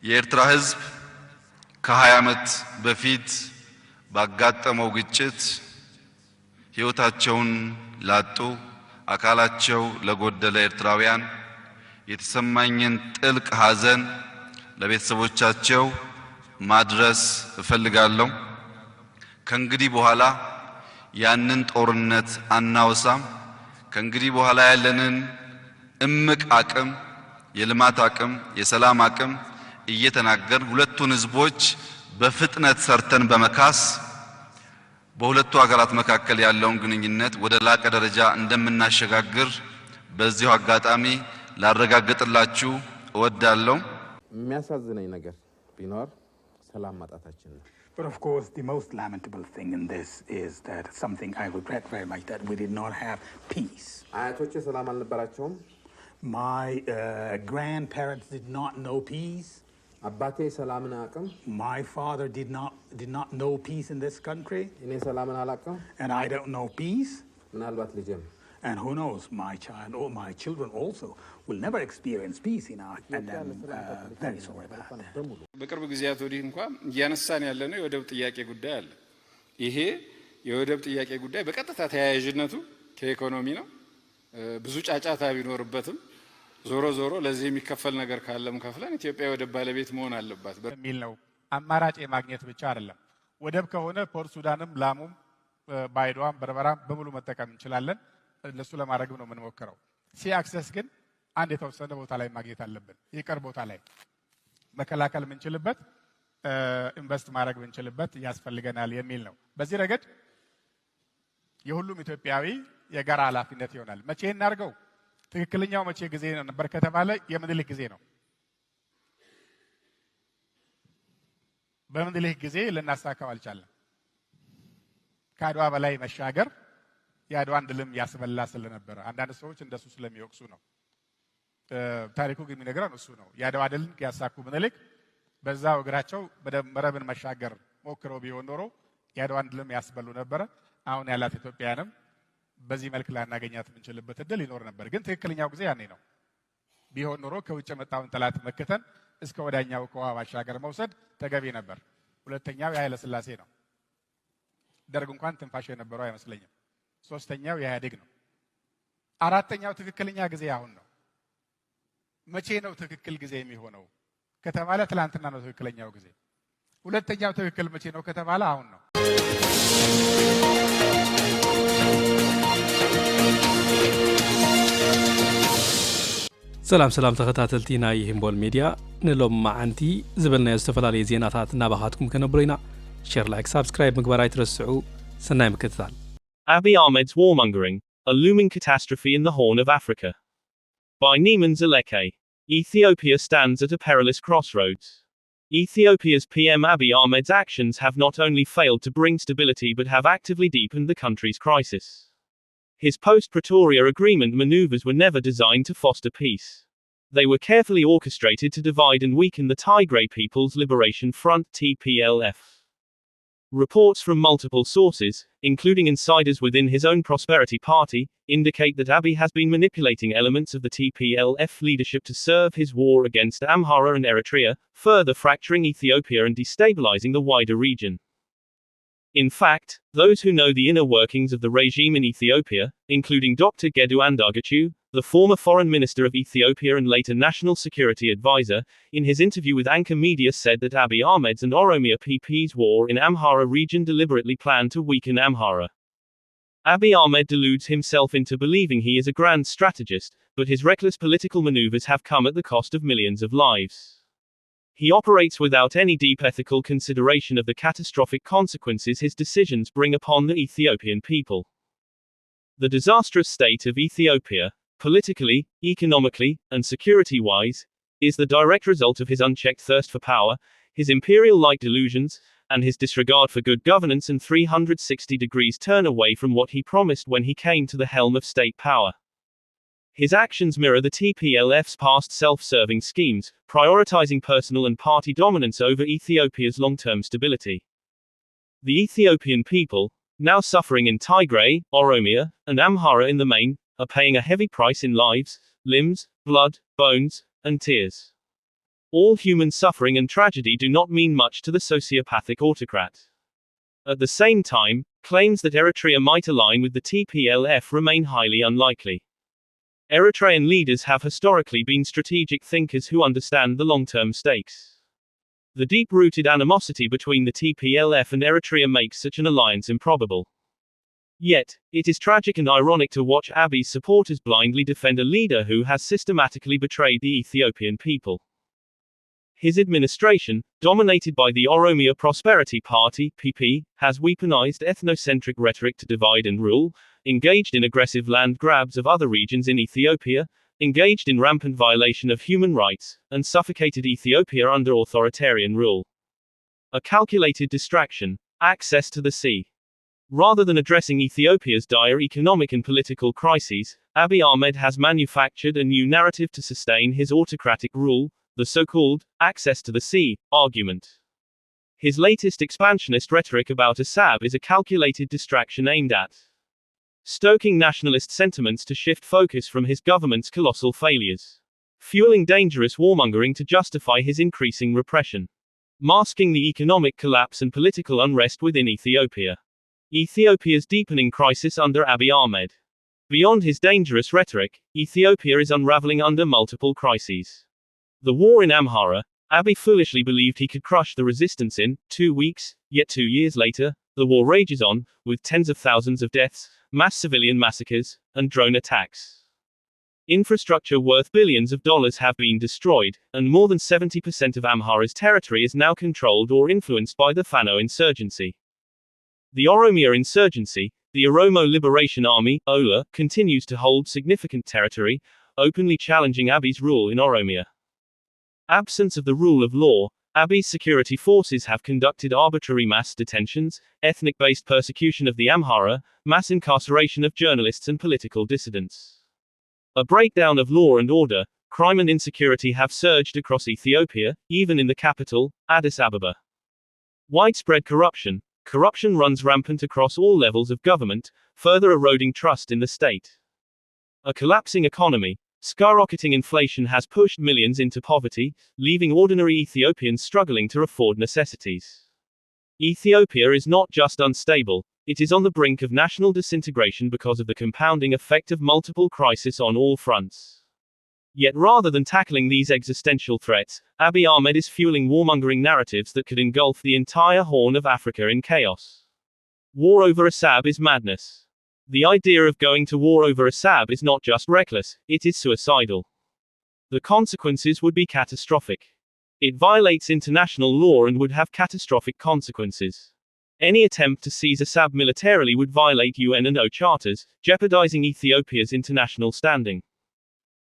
የኤርትራ ህዝብ ከ20 ዓመት በፊት ባጋጠመው ግጭት ህይወታቸውን ላጡ አካላቸው ለጎደለ ኤርትራውያን የተሰማኝን ጥልቅ ሐዘን ለቤተሰቦቻቸው ማድረስ እፈልጋለሁ። ከእንግዲህ በኋላ ያንን ጦርነት አናውሳም። ከእንግዲህ በኋላ ያለንን እምቅ አቅም፣ የልማት አቅም፣ የሰላም አቅም እየተናገርን ሁለቱን ህዝቦች በፍጥነት ሰርተን በመካስ በሁለቱ ሀገራት መካከል ያለውን ግንኙነት ወደ ላቀ ደረጃ እንደምናሸጋግር በዚሁ አጋጣሚ ላረጋግጥላችሁ እወዳለሁ። የሚያሳዝነኝ ነገር ቢኖር ሰላም ማጣታችን ነው። But of course, the most lamentable thing in this is that something I regret very much, that we did not have peace. አያቶቼ ሰላም አልነበራቸውም። My grandparents did not know peace. አባቴ ሰላምን አያውቅም። My father did not know peace in this country. እኔ ሰላምን አላውቅም። And I don't know peace. ምናልባት ልጄም And who knows, my child or my children also will never experience peace in our, and I'm very sorry about that. በቅርብ ጊዜያት ወዲህ እንኳን እያነሳን ያለነው የወደብ ጥያቄ ጉዳይ አለ። ይሄ የወደብ ጥያቄ ጉዳይ በቀጥታ ተያያዥነቱ ከኢኮኖሚ ነው። ብዙ ጫጫታ ቢኖርበትም ዞሮ ዞሮ ለዚህ የሚከፈል ነገር ካለም ከፍለን ኢትዮጵያ የወደብ ባለቤት መሆን አለባት በሚል ነው። አማራጭ የማግኘት ብቻ አይደለም። ወደብ ከሆነ ፖርት ሱዳንም፣ ላሙም፣ ባይዶዋም፣ በርበራም በሙሉ መጠቀም እንችላለን። ለሱ ለማድረግ ነው የምንሞክረው። ሲ አክሰስ ግን አንድ የተወሰነ ቦታ ላይ ማግኘት አለብን። ይቀር ቦታ ላይ መከላከል ምንችልበት፣ ኢንቨስት ማድረግ ምንችልበት ያስፈልገናል የሚል ነው። በዚህ ረገድ የሁሉም ኢትዮጵያዊ የጋራ ኃላፊነት ይሆናል። መቼ እናርገው? ትክክለኛው መቼ ጊዜ ነበር ከተባለ የምኒልክ ጊዜ ነው። በምኒልክ ጊዜ ልናሳካው አልቻለም። ከአድዋ በላይ መሻገር የአድዋን ድልም ያስበላ ስለነበረ አንዳንድ ሰዎች እንደሱ ስለሚወቅሱ ነው። ታሪኩ ግን የሚነግረን እሱ ነው። የአድዋ ድልን ያሳኩ ምኒልክ በዛው እግራቸው መረብን መሻገር ሞክረው ቢሆን ኖሮ የአድዋን ድልም ያስበሉ ነበረ። አሁን ያላት ኢትዮጵያንም በዚህ መልክ ላናገኛት የምንችልበት እድል ይኖር ነበር። ግን ትክክለኛው ጊዜ ያኔ ነው። ቢሆን ኖሮ ከውጭ መጣውን ጠላት መከተን እስከ ወዳኛው ከውሃ ባሻገር መውሰድ ተገቢ ነበር። ሁለተኛው የኃይለ ሥላሴ ነው። ደርግ እንኳን ትንፋሽ የነበረው አይመስለኝም። ሶስተኛው የኢህአዴግ ነው። አራተኛው ትክክለኛ ጊዜ አሁን ነው። መቼ ነው ትክክል ጊዜ የሚሆነው ከተባለ ትላንትና ነው ትክክለኛው ጊዜ። ሁለተኛው ትክክል መቼ ነው ከተባለ አሁን ነው። ሰላም ተኸታተልቲ ናይ ሂምቦል ሚድያ ንሎም ማዓንቲ ዝበልናዮ ዝተፈላለዩ ዜናታት እናባኻትኩም ከነብሮይና ሼር፣ ላይክ፣ ሳብስክራይብ ምግባር ኣይትረስዑ። ሰናይ ምክትታል። Abiy Ahmed's warmongering, a looming catastrophe in the Horn of Africa. By Niemann Zeleke. Ethiopia stands at a perilous crossroads. Ethiopia's PM Abiy Ahmed's actions have not only failed to bring stability but have actively deepened the country's crisis. His post-Pretoria agreement maneuvers were never designed to foster peace. They were carefully orchestrated to divide and weaken the Tigray People's Liberation Front (TPLF). Reports from multiple sources, including insiders within his own Prosperity Party, indicate that Abiy has been manipulating elements of the TPLF leadership to serve his war against Amhara and Eritrea, further fracturing Ethiopia and destabilizing the wider region. In fact, those who know the inner workings of the regime in Ethiopia, including Dr. Gedu Andargachew, the former foreign minister of Ethiopia and later national security advisor, in his interview with Anchor Media said that Abiy Ahmed's and Oromia PP's war in Amhara region deliberately planned to weaken Amhara. Abiy Ahmed deludes himself into believing he is a grand strategist, but his reckless political maneuvers have come at the cost of millions of lives. He operates without any deep ethical consideration of the catastrophic consequences his decisions bring upon the Ethiopian people. The disastrous state of Ethiopia, politically, economically, and security-wise, is the direct result of his unchecked thirst for power, his imperial-like delusions, and his disregard for good governance and 360 degrees turn away from what he promised when he came to the helm of state power. His actions mirror the TPLF's past self-serving schemes, prioritizing personal and party dominance over Ethiopia's long-term stability. The Ethiopian people, now suffering in Tigray, Oromia, and Amhara in the main, are paying a heavy price in lives, limbs, blood, bones, and tears. all human suffering and tragedy do not mean much to the sociopathic autocrat. At the same time, claims that Eritrea might align with the TPLF remain highly unlikely. Eritrean leaders have historically been strategic thinkers who understand the long-term stakes. The deep-rooted animosity between the TPLF and Eritrea makes such an alliance improbable. Yet, it is tragic and ironic to watch Abiy's supporters blindly defend a leader who has systematically betrayed the Ethiopian people. His administration, dominated by the Oromia Prosperity Party (PP), has weaponized ethnocentric rhetoric to divide and rule, engaged in aggressive land grabs of other regions in Ethiopia, engaged in rampant violation of human rights, and suffocated Ethiopia under authoritarian rule. A calculated distraction, access to the sea. Rather than addressing Ethiopia's dire economic and political crises, Abiy Ahmed has manufactured a new narrative to sustain his autocratic rule, the so-called access to the sea argument. His latest expansionist rhetoric about Assab is a calculated distraction aimed at stoking nationalist sentiments to shift focus from his government's colossal failures, fueling dangerous warmongering to justify his increasing repression, masking the economic collapse and political unrest within Ethiopia. Ethiopia's deepening crisis under Abiy Ahmed. Beyond his dangerous rhetoric, Ethiopia is unraveling under multiple crises. The war in Amhara. Abiy foolishly believed he could crush the resistance in 2 weeks, yet 2 years later, the war rages on, with tens of thousands of deaths, mass civilian massacres, and drone attacks. Infrastructure worth billions of dollars have been destroyed, and more than 70% of Amhara's territory is now controlled or influenced by the Fano insurgency. The Oromia insurgency, the Oromo Liberation Army, OLA, continues to hold significant territory, openly challenging Abiy's rule in Oromia. Absence of the rule of law, Abiy's security forces have conducted arbitrary mass detentions, ethnic-based persecution of the Amhara, mass incarceration of journalists and political dissidents. A breakdown of law and order, crime and insecurity have surged across Ethiopia, even in the capital, Addis Ababa. Widespread corruption. Corruption runs rampant across all levels of government, further eroding trust in the state. A collapsing economy. Skyrocketing inflation has pushed millions into poverty, leaving ordinary Ethiopians struggling to afford necessities. Ethiopia is not just unstable, it is on the brink of national disintegration because of the compounding effect of multiple crises on all fronts. Yet rather than tackling these existential threats, Abiy Ahmed is fueling warmongering narratives that could engulf the entire Horn of Africa in chaos. War over Assab is madness. The idea of going to war over Assab is not just reckless, it is suicidal. The consequences would be catastrophic. It violates international law and would have catastrophic consequences. Any attempt to seize Assab militarily would violate UN and O charters, jeopardizing Ethiopia's international standing.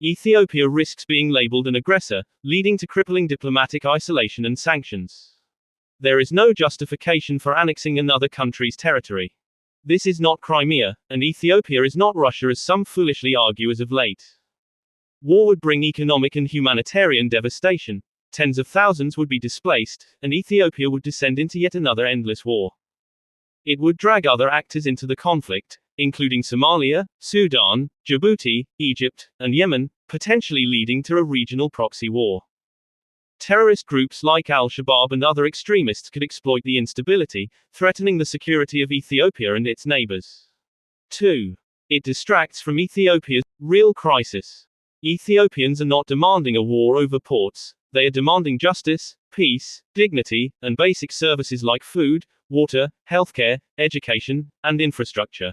Ethiopia risks being labeled an aggressor, leading to crippling diplomatic isolation and sanctions. There is no justification for annexing another country's territory. This is not Crimea, and Ethiopia is not Russia as some foolishly argue as of late. War would bring economic and humanitarian devastation, tens of thousands would be displaced, and Ethiopia would descend into yet another endless war. It would drag other actors into the conflict, including Somalia, Sudan, Djibouti, Egypt, and Yemen, potentially leading to a regional proxy war. Terrorist groups like Al-Shabaab and other extremists could exploit the instability, threatening the security of Ethiopia and its neighbors. 2. It distracts from Ethiopia's real crisis. Ethiopians are not demanding a war over ports, they are demanding justice, peace, dignity, and basic services like food, water, healthcare, education, and infrastructure.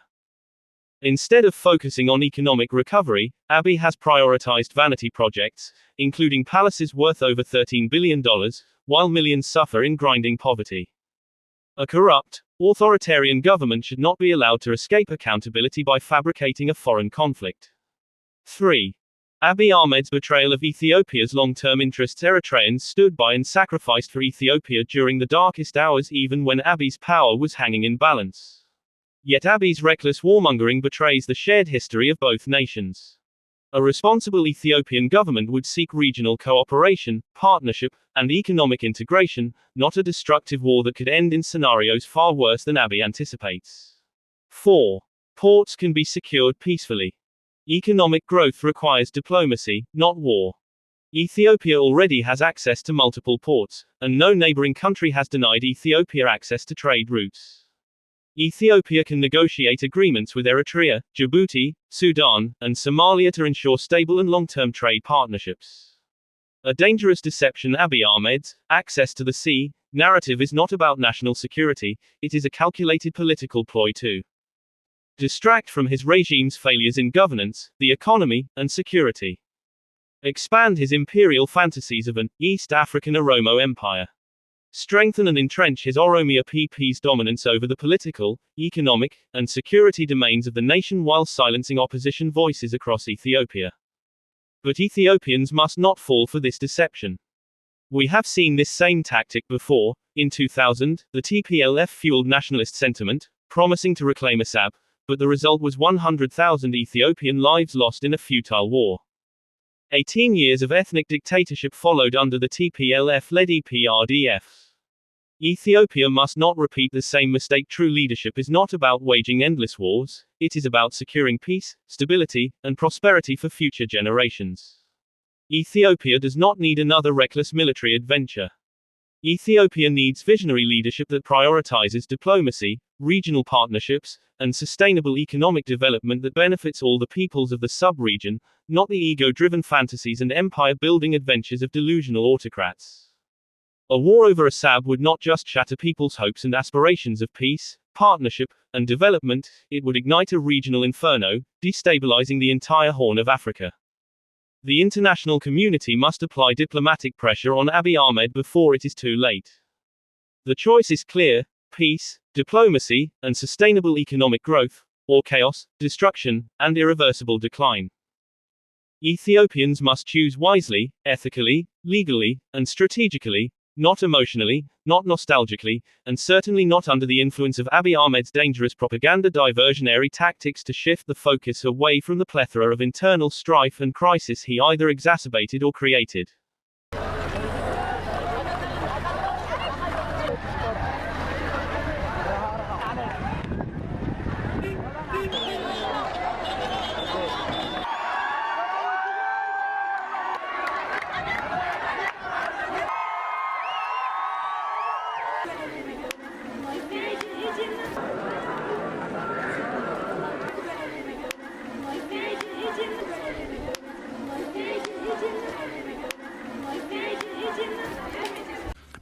Instead of focusing on economic recovery, Abiy has prioritized vanity projects, including palaces worth over $13 billion, while millions suffer in grinding poverty. A corrupt, authoritarian government should not be allowed to escape accountability by fabricating a foreign conflict. 3. Abiy Ahmed's betrayal of Ethiopia's long-term interests. Eritreans stood by and sacrificed for Ethiopia during the darkest hours, even when Abiy's power was hanging in balance. Yet Abiy's reckless warmongering betrays the shared history of both nations. A responsible Ethiopian government would seek regional cooperation, partnership, and economic integration, not a destructive war that could end in scenarios far worse than Abiy anticipates. 4. Ports can be secured peacefully. Economic growth requires diplomacy, not war. Ethiopia already has access to multiple ports, and no neighboring country has denied Ethiopia access to trade routes. Ethiopia can negotiate agreements with Eritrea, Djibouti, Sudan, and Somalia to ensure stable and long-term trade partnerships. A dangerous deception. Abiy Ahmed's access to the sea narrative is not about national security, it is a calculated political ploy to distract from his regime's failures in governance, the economy, and security. Expand his imperial fantasies of an East African Oromo empire. Strengthen and entrench his Oromia PP's dominance over the political, economic, and security domains of the nation while silencing opposition voices across Ethiopia. But Ethiopians must not fall for this deception. We have seen this same tactic before. In 2000, the TPLF fueled nationalist sentiment, promising to reclaim Assab, but the result was 100,000 Ethiopian lives lost in a futile war. 18 years of ethnic dictatorship followed under the TPLF-led EPRDF. Ethiopia must not repeat the same mistake. True leadership is not about waging endless wars, it is about securing peace, stability, and prosperity for future generations. Ethiopia does not need another reckless military adventure. Ethiopia needs visionary leadership that prioritizes diplomacy, regional partnerships, and sustainable economic development that benefits all the peoples of the sub-region, not the ego-driven fantasies and empire-building adventures of delusional autocrats. A war over Assab would not just shatter people's hopes and aspirations of peace, partnership, and development, it would ignite a regional inferno, destabilizing the entire Horn of Africa. The international community must apply diplomatic pressure on Abiy Ahmed before it is too late. The choice is clear: peace, diplomacy, and sustainable economic growth, or chaos, destruction, and irreversible decline. Ethiopians must choose wisely, ethically, legally, and strategically, not emotionally, not nostalgically, and certainly not under the influence of Abiy Ahmed's dangerous propaganda diversionary tactics to shift the focus away from the plethora of internal strife and crisis he either exacerbated or created.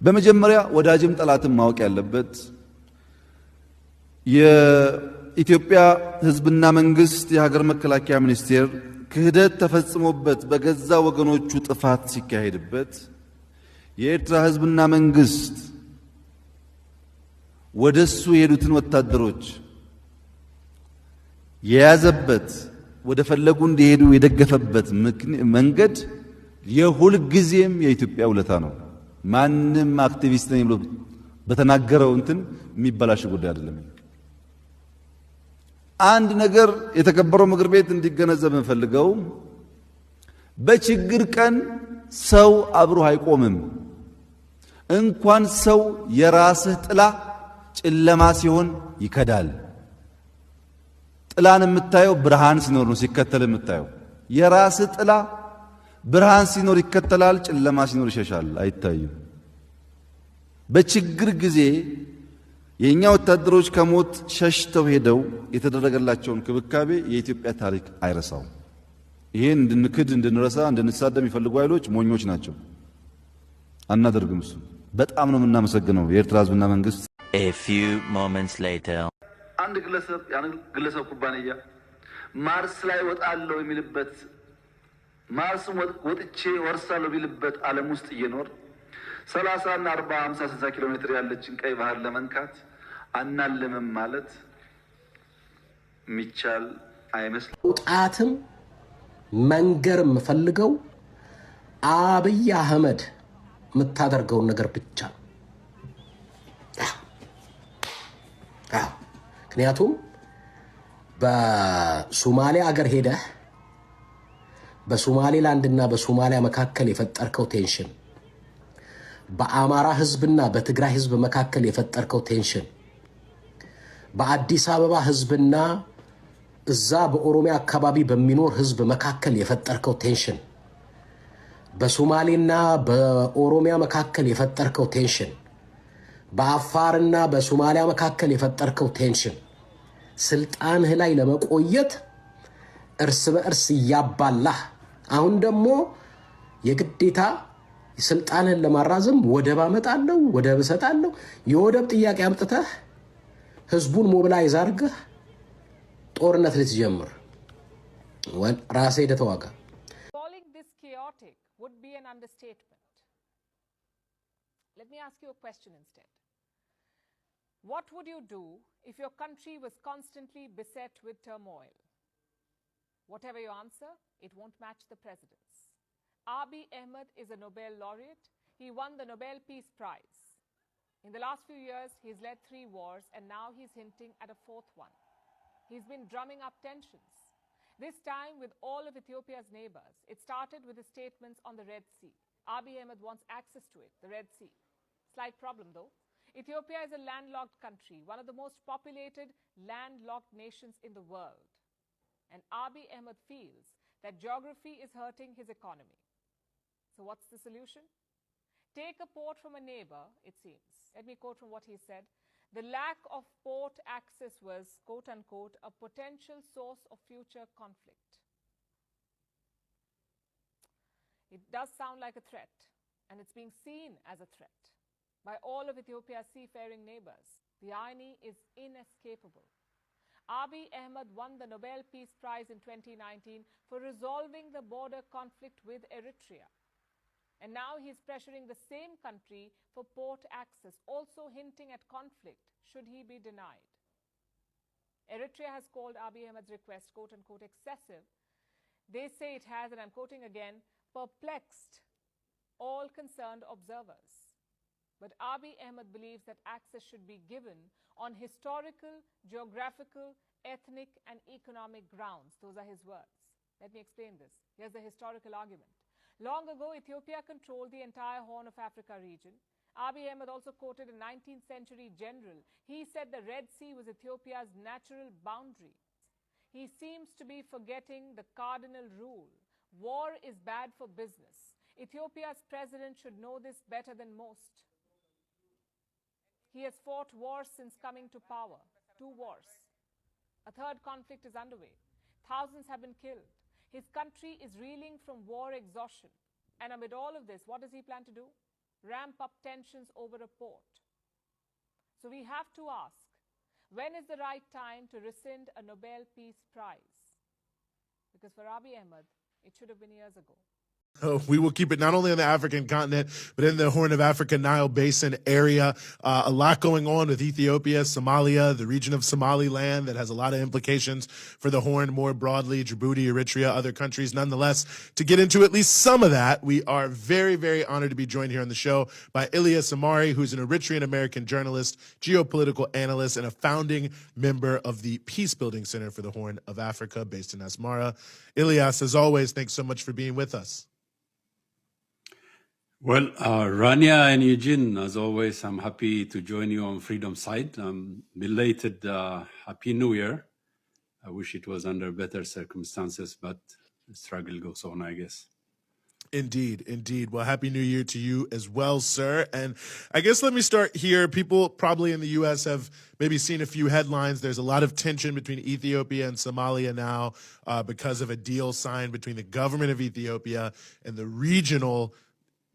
በመጀመሪያ ወዳጅም ጠላትም ማወቅ ያለበት የኢትዮጵያ ሕዝብና መንግስት የሀገር መከላከያ ሚኒስቴር ክህደት ተፈጽሞበት በገዛ ወገኖቹ ጥፋት ሲካሄድበት የኤርትራ ሕዝብና መንግስት ወደሱ የሄዱትን ወታደሮች የያዘበት ወደ ፈለጉ እንዲሄዱ የደገፈበት መንገድ የሁል ጊዜም የኢትዮጵያ ውለታ ነው። ማንም አክቲቪስት ነኝ ብሎ በተናገረው እንትን የሚበላሽ ጉዳይ አይደለም። አንድ ነገር የተከበረው ምክር ቤት እንዲገነዘብ እንፈልገው፣ በችግር ቀን ሰው አብሮ አይቆምም። እንኳን ሰው የራስህ ጥላ ጨለማ ሲሆን ይከዳል። ጥላን የምታየው ብርሃን ሲኖር ነው ሲከተል የምታየው። የራስህ ጥላ ብርሃን ሲኖር ይከተላል፣ ጨለማ ሲኖር ይሸሻል፣ አይታይም። በችግር ጊዜ የኛ ወታደሮች ከሞት ሸሽተው ሄደው የተደረገላቸውን ክብካቤ የኢትዮጵያ ታሪክ አይረሳው። ይሄን እንድንክድ እንድንረሳ እንድንሳደም የሚፈልጉ ኃይሎች ሞኞች ናቸው። አናደርግም። እሱ በጣም ነው የምናመሰግነው የኤርትራ ሕዝብና መንግስት። A few moments later አንድ ግለሰብ ኩባንያ ማርስ ላይ ወጣለው የሚልበት ማርስ ወጥቼ ወርሳለው ቢልበት ዓለም ውስጥ እየኖር 30 እና 40 50 60 ኪሎ ሜትር ያለችን ቀይ ባህር ለመንካት አናልምም ማለት የሚቻል አይመስልም። ወጣትም መንገር የምፈልገው አብይ አህመድ የምታደርገው ነገር ብቻ ነው። ምክንያቱም በሶማሊያ አገር ሄደህ በሶማሌላንድና በሶማሊያ መካከል የፈጠርከው ቴንሽን፣ በአማራ ህዝብና በትግራይ ህዝብ መካከል የፈጠርከው ቴንሽን፣ በአዲስ አበባ ህዝብና እዛ በኦሮሚያ አካባቢ በሚኖር ህዝብ መካከል የፈጠርከው ቴንሽን፣ በሶማሌና በኦሮሚያ መካከል የፈጠርከው ቴንሽን፣ በአፋርና በሶማሊያ መካከል የፈጠርከው ቴንሽን ስልጣንህ ላይ ለመቆየት እርስ በእርስ እያባላህ አሁን ደግሞ የግዴታ ስልጣንህን ለማራዘም ወደብ አመጣለሁ ወደብ እሰጣለሁ የወደብ ጥያቄ አምጥተህ ህዝቡን ሞቢላይዝ አድርገህ ጦርነት ልትጀምር ራሴ ደተዋጋ Calling this chaotic would be an understatement. Let me ask you a question instead. What would you do if your country was constantly beset with turmoil? Whatever your answer, it won't match the president's. Abiy Ahmed is a Nobel laureate. He won the Nobel Peace Prize. In the last few years, he's led 3 wars, and now he's hinting at a 4th one. He's been drumming up tensions. This time with all of Ethiopia's neighbors. It started with his statements on the Red Sea. Abiy Ahmed wants access to it, the Red Sea. Slight problem though. Ethiopia is a landlocked country, one of the most populated landlocked nations in the world. And Abiy Ahmed feels that geography is hurting his economy. So what's the solution? Take a port from a neighbor, it seems. Let me quote from what he said. The lack of port access was, quote unquote, a potential source of future conflict. It does sound like a threat, and it's being seen as a threat by all of Ethiopia's seafaring neighbors. The irony is inescapable. Abiy Ahmed won the Nobel Peace Prize in 2019 for resolving the border conflict with Eritrea. And now he's pressuring the same country for port access, also hinting at conflict should he be denied. Eritrea has called Abiy Ahmed's request, quote unquote, excessive. They say it has, and I'm quoting again, perplexed all concerned observers. But Abiy Ahmed believes that access should be given on historical, geographical, ethnic, and economic grounds. Those are his words. Let me explain this. Here's the historical argument. Long ago, Ethiopia controlled the entire Horn of Africa region. Abiy Ahmed also quoted a 19th century general. He said the Red Sea was Ethiopia's natural boundary. He seems to be forgetting the cardinal rule. War is bad for business. Ethiopia's president should know this better than most. He has fought wars since coming to power. 2 wars. A 3rd conflict is underway. Thousands have been killed. His country is reeling from war exhaustion. And amid all of this, what does he plan to do? Ramp up tensions over a port. So we have to ask, when is the right time to rescind a Nobel Peace Prize? Because for Abiy Ahmed, it should have been years ago. We will keep it not only on the African continent, but in the Horn of Africa, Nile Basin area. A lot going on with Ethiopia, Somalia, the region of Somaliland that has a lot of implications for the Horn more broadly, Djibouti, Eritrea, other countries. Nonetheless, to get into at least some of that, we are very, very honored to be joined here on the show by Ilia Samari, who's an Eritrean American journalist, geopolitical analyst, and a founding member of the Peacebuilding Center for the Horn of Africa based in Asmara. Ilyas, as always, thanks so much for being with us. Well, Rania and Eugene, as always, I'm happy to join you on Freedom Side. Belated Happy New Year. I wish it was under better circumstances, but the struggle goes on, I guess. Indeed, indeed. Well, Happy New Year to you as well, sir. And I guess let me start here. People probably in the U.S. have maybe seen a few headlines. There's a lot of tension between Ethiopia and Somalia now because of a deal signed between the government of Ethiopia and the regional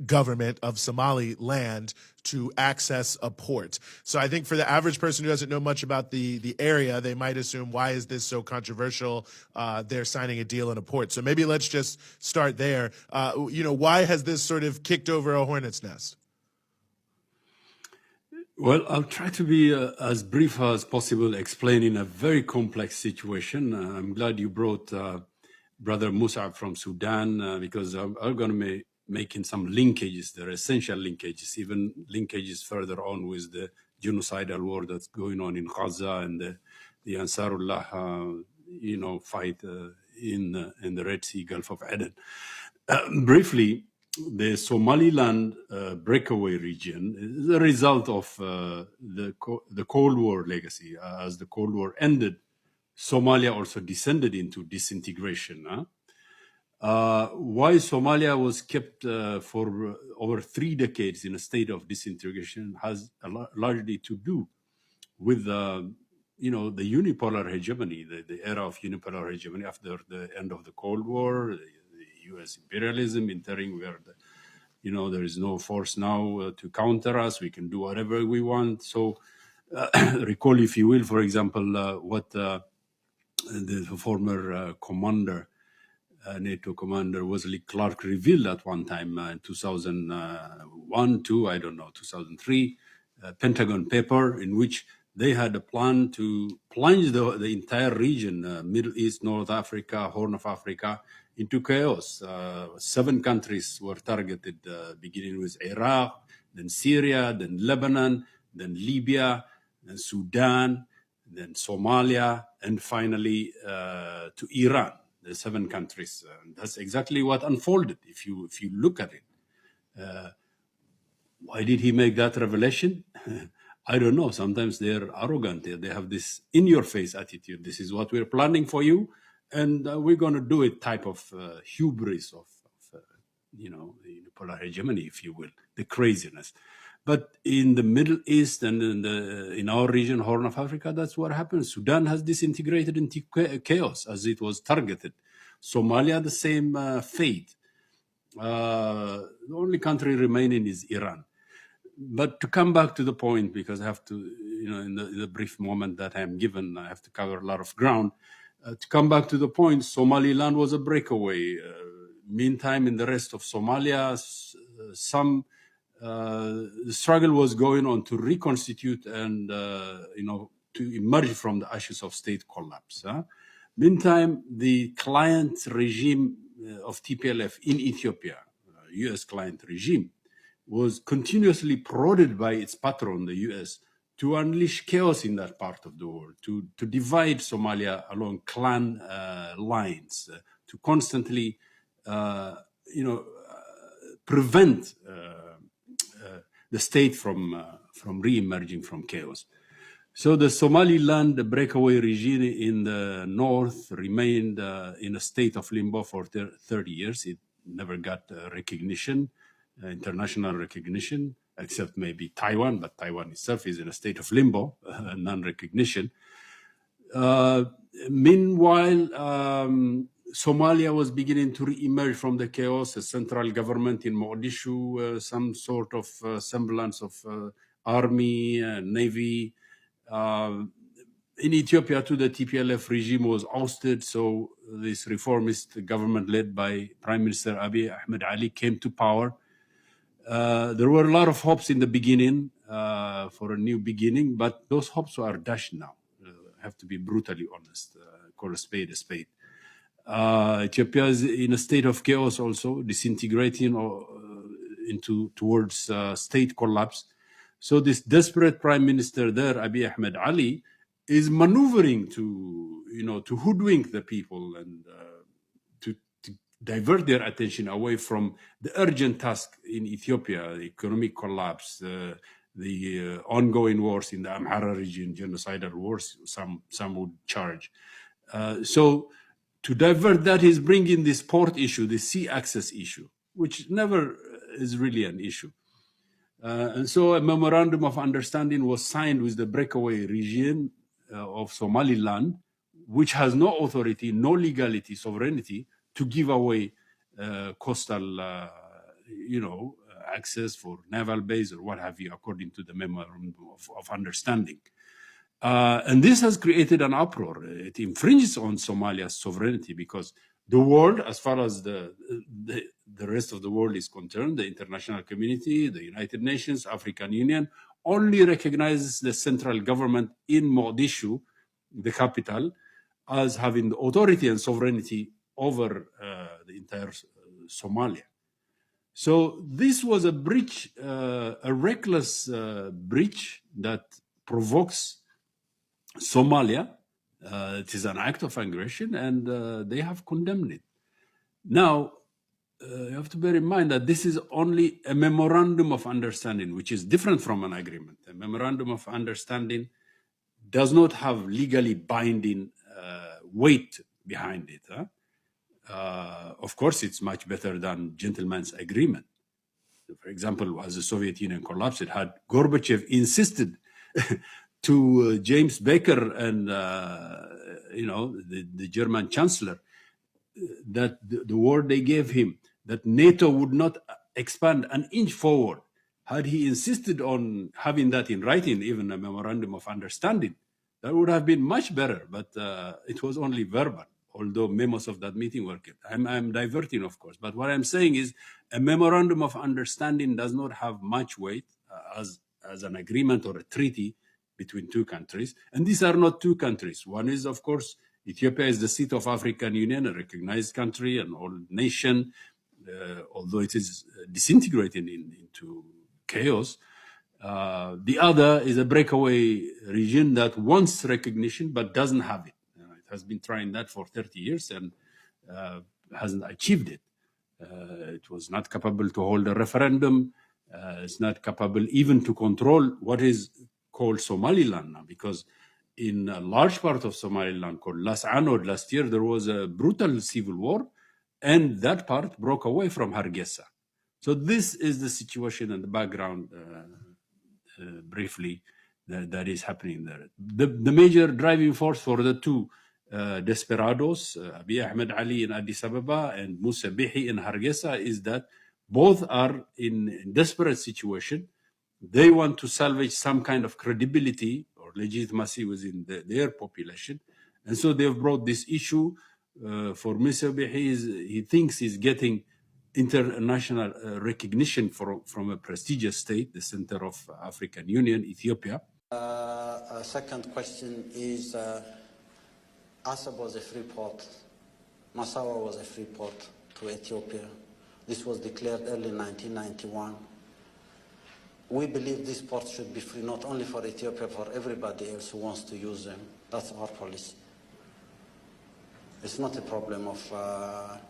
government of Somaliland to access a port. So I think for the average person who doesn't know much about the area, they might assume, why is this so controversial? They're signing a deal in a port. So maybe let's just start there. Why has this sort of kicked over a hornet's nest? Well, I'll try to be as brief as possible, explaining a very complex situation. I'm glad you brought Brother Musab from Sudan, because I'm going to making some linkages. There are essential linkages, even linkages further on with the genocidal war that's going on in Gaza and the Ansarullah, fight in the Red Sea, Gulf of Aden. Briefly, the Somaliland breakaway region is a result of the Cold War legacy. As the Cold War ended, Somalia also descended into disintegration. Why Somalia was kept for over 3 decades in a state of disintegration has largely to do with the unipolar hegemony, the era of unipolar hegemony after the end of the Cold War, the U.S. imperialism entering where there is no force now to counter us. We can do whatever we want. So recall, if you will, for example, what the former commander, NATO commander Wesley Clark revealed at one time in 2001, 2003, Pentagon paper in which they had a plan to plunge the entire region, Middle East, North Africa, Horn of Africa, into chaos. 7 countries were targeted, beginning with Iraq, then Syria, then Lebanon, then Libya, then Sudan, then Somalia, and finally to Iran. The 7 countries. That's exactly what unfolded. If you look at it, why did he make that revelation? I don't know. Sometimes they're arrogant. They have this in-your-face attitude. This is what we're planning for you, and we're going to do it. Type of hubris of the unipolar hegemony, if you will, the craziness. But in the Middle East and in our region, Horn of Africa, that's what happened. Sudan has disintegrated into chaos as it was targeted. Somalia, the same fate. The only country remaining is Iran. But to come back to the point, because I have to, in the brief moment that I'm given, I have to cover a lot of ground. To come back to the point, Somaliland was a breakaway. Meantime, in the rest of Somalia, the struggle was going on to reconstitute and, to emerge from the ashes of state collapse. Meantime, the client regime of TPLF in Ethiopia, U.S. client regime, was continuously prodded by its patron, the U.S., to unleash chaos in that part of the world, to divide Somalia along clan lines, to constantly, prevent the state from re-emerging from chaos. So the Somaliland breakaway regime in the north remained in a state of limbo for 30 years. It never got recognition, international recognition, except maybe Taiwan, but Taiwan itself is in a state of limbo, non-recognition. Meanwhile, Somalia was beginning to re-emerge from the chaos, a central government in Mogadishu, some sort of semblance of army, navy. In Ethiopia, too, the TPLF regime was ousted, so this reformist government led by Prime Minister Abiy, Ahmed Ali, came to power. There were a lot of hopes in the beginning for a new beginning, but those hopes are dashed now. I have to be brutally honest, call a spade a spade. Ethiopia is in a state of chaos also, disintegrating towards state collapse. So this desperate prime minister there, Abiy Ahmed Ali, is maneuvering to hoodwink the people and to divert their attention away from the urgent task in Ethiopia, the economic collapse, the ongoing wars in the Amhara region, genocidal wars, some would charge. So to divert that, he's bringing this port issue, the sea access issue, which never is really an issue. And so a memorandum of understanding was signed with the breakaway regime of Somaliland, which has no authority, no legality, sovereignty to give away coastal, access for naval base or what have you, according to the memorandum of understanding. And this has created an uproar. It infringes on Somalia's sovereignty because the world, as far as the rest of the world is concerned, the international community, the United Nations, African Union, only recognizes the central government in Mogadishu, the capital, as having the authority and sovereignty over the entire Somalia. So this was a breach, a reckless breach that provokes Somalia. It is an act of aggression, and they have condemned it. Now, you have to bear in mind that this is only a memorandum of understanding, which is different from an agreement. A memorandum of understanding does not have legally binding weight behind it. Of course, it's much better than gentleman's agreement. For example, as the Soviet Union collapsed, it had Gorbachev insisted to James Baker and the German Chancellor that the word they gave him that NATO would not expand an inch forward. Had he insisted on having that in writing, even a memorandum of understanding, that would have been much better. But it was only verbal, although memos of that meeting were kept. I'm diverting, of course. But what I'm saying is a memorandum of understanding does not have much weight as an agreement or a treaty between two countries. And these are not two countries. One is, of course, Ethiopia is the seat of African Union, a recognized country, an old nation, although it is disintegrating into chaos. The other is a breakaway region that wants recognition but doesn't have it. It has been trying that for 30 years and hasn't achieved it. It was not capable to hold a referendum. It's not capable even to control what is called Somaliland now, because in a large part of Somaliland called Las Anod last year, there was a brutal civil war, and that part broke away from Hargeisa. So this is the situation and the background, briefly, that is happening there. The major driving force for the two desperados, Abiy Ahmed Ali in Addis Ababa and Musa Bihi in Hargeisa, is that both are in desperate situation. They want to salvage some kind of credibility or legitimacy within their population. And so they've brought this issue for Musa Bihi. He thinks he's getting international recognition from a prestigious state, the center of African Union, Ethiopia. Second question is, Assab was a free port. Massawa was a free port to Ethiopia. This was declared early 1991. We believe these ports should be free, not only for Ethiopia, for everybody else who wants to use them. That's our policy. It's not a problem of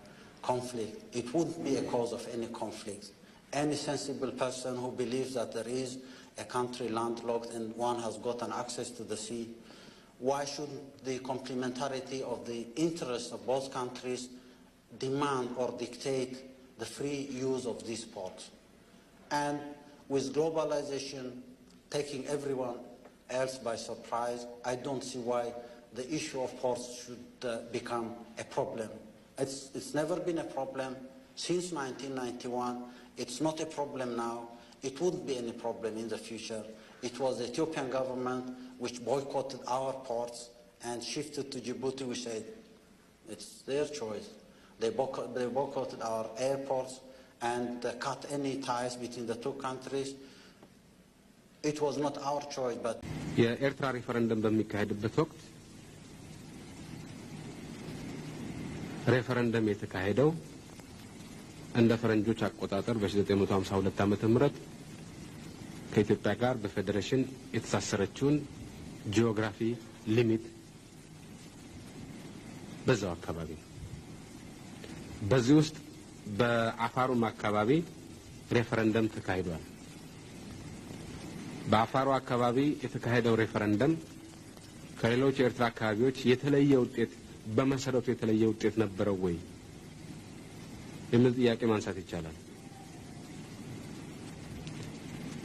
conflict. It wouldn't be a cause of any conflict. Any sensible person who believes that there is a country landlocked and one has gotten access to the sea, why shouldn't the complementarity of the interests of both countries demand or dictate the free use of these ports? And with globalization taking everyone else by surprise, I don't see why the issue of ports should become a problem. It's never been a problem since 1991. It's not a problem now. It wouldn't be any problem in the future. It was the Ethiopian government which boycotted our ports and shifted to Djibouti. We said it's their choice. They boycotted our airports and cut any ties between the two countries. It was not our choice, but የኤርትራ ሪፈረንደም በሚካሄድበት ወቅት ሬፈረንደም የተካሄደው እንደ ፈረንጆች አቆጣጠር በ1952 ዓመተ ምህረት ከኢትዮጵያ ጋር በፌደሬሽን የተሳሰረችውን ጂኦግራፊ ሊሚት በዛው አካባቢ በዚህ ውስጥ በአፋሩም አካባቢ ሬፈረንደም ተካሂዷል። በአፋሩ አካባቢ የተካሄደው ሬፈረንደም ከሌሎች የኤርትራ አካባቢዎች የተለየ ውጤት በመሰረቱ የተለየ ውጤት ነበረው ወይ የሚል ጥያቄ ማንሳት ይቻላል።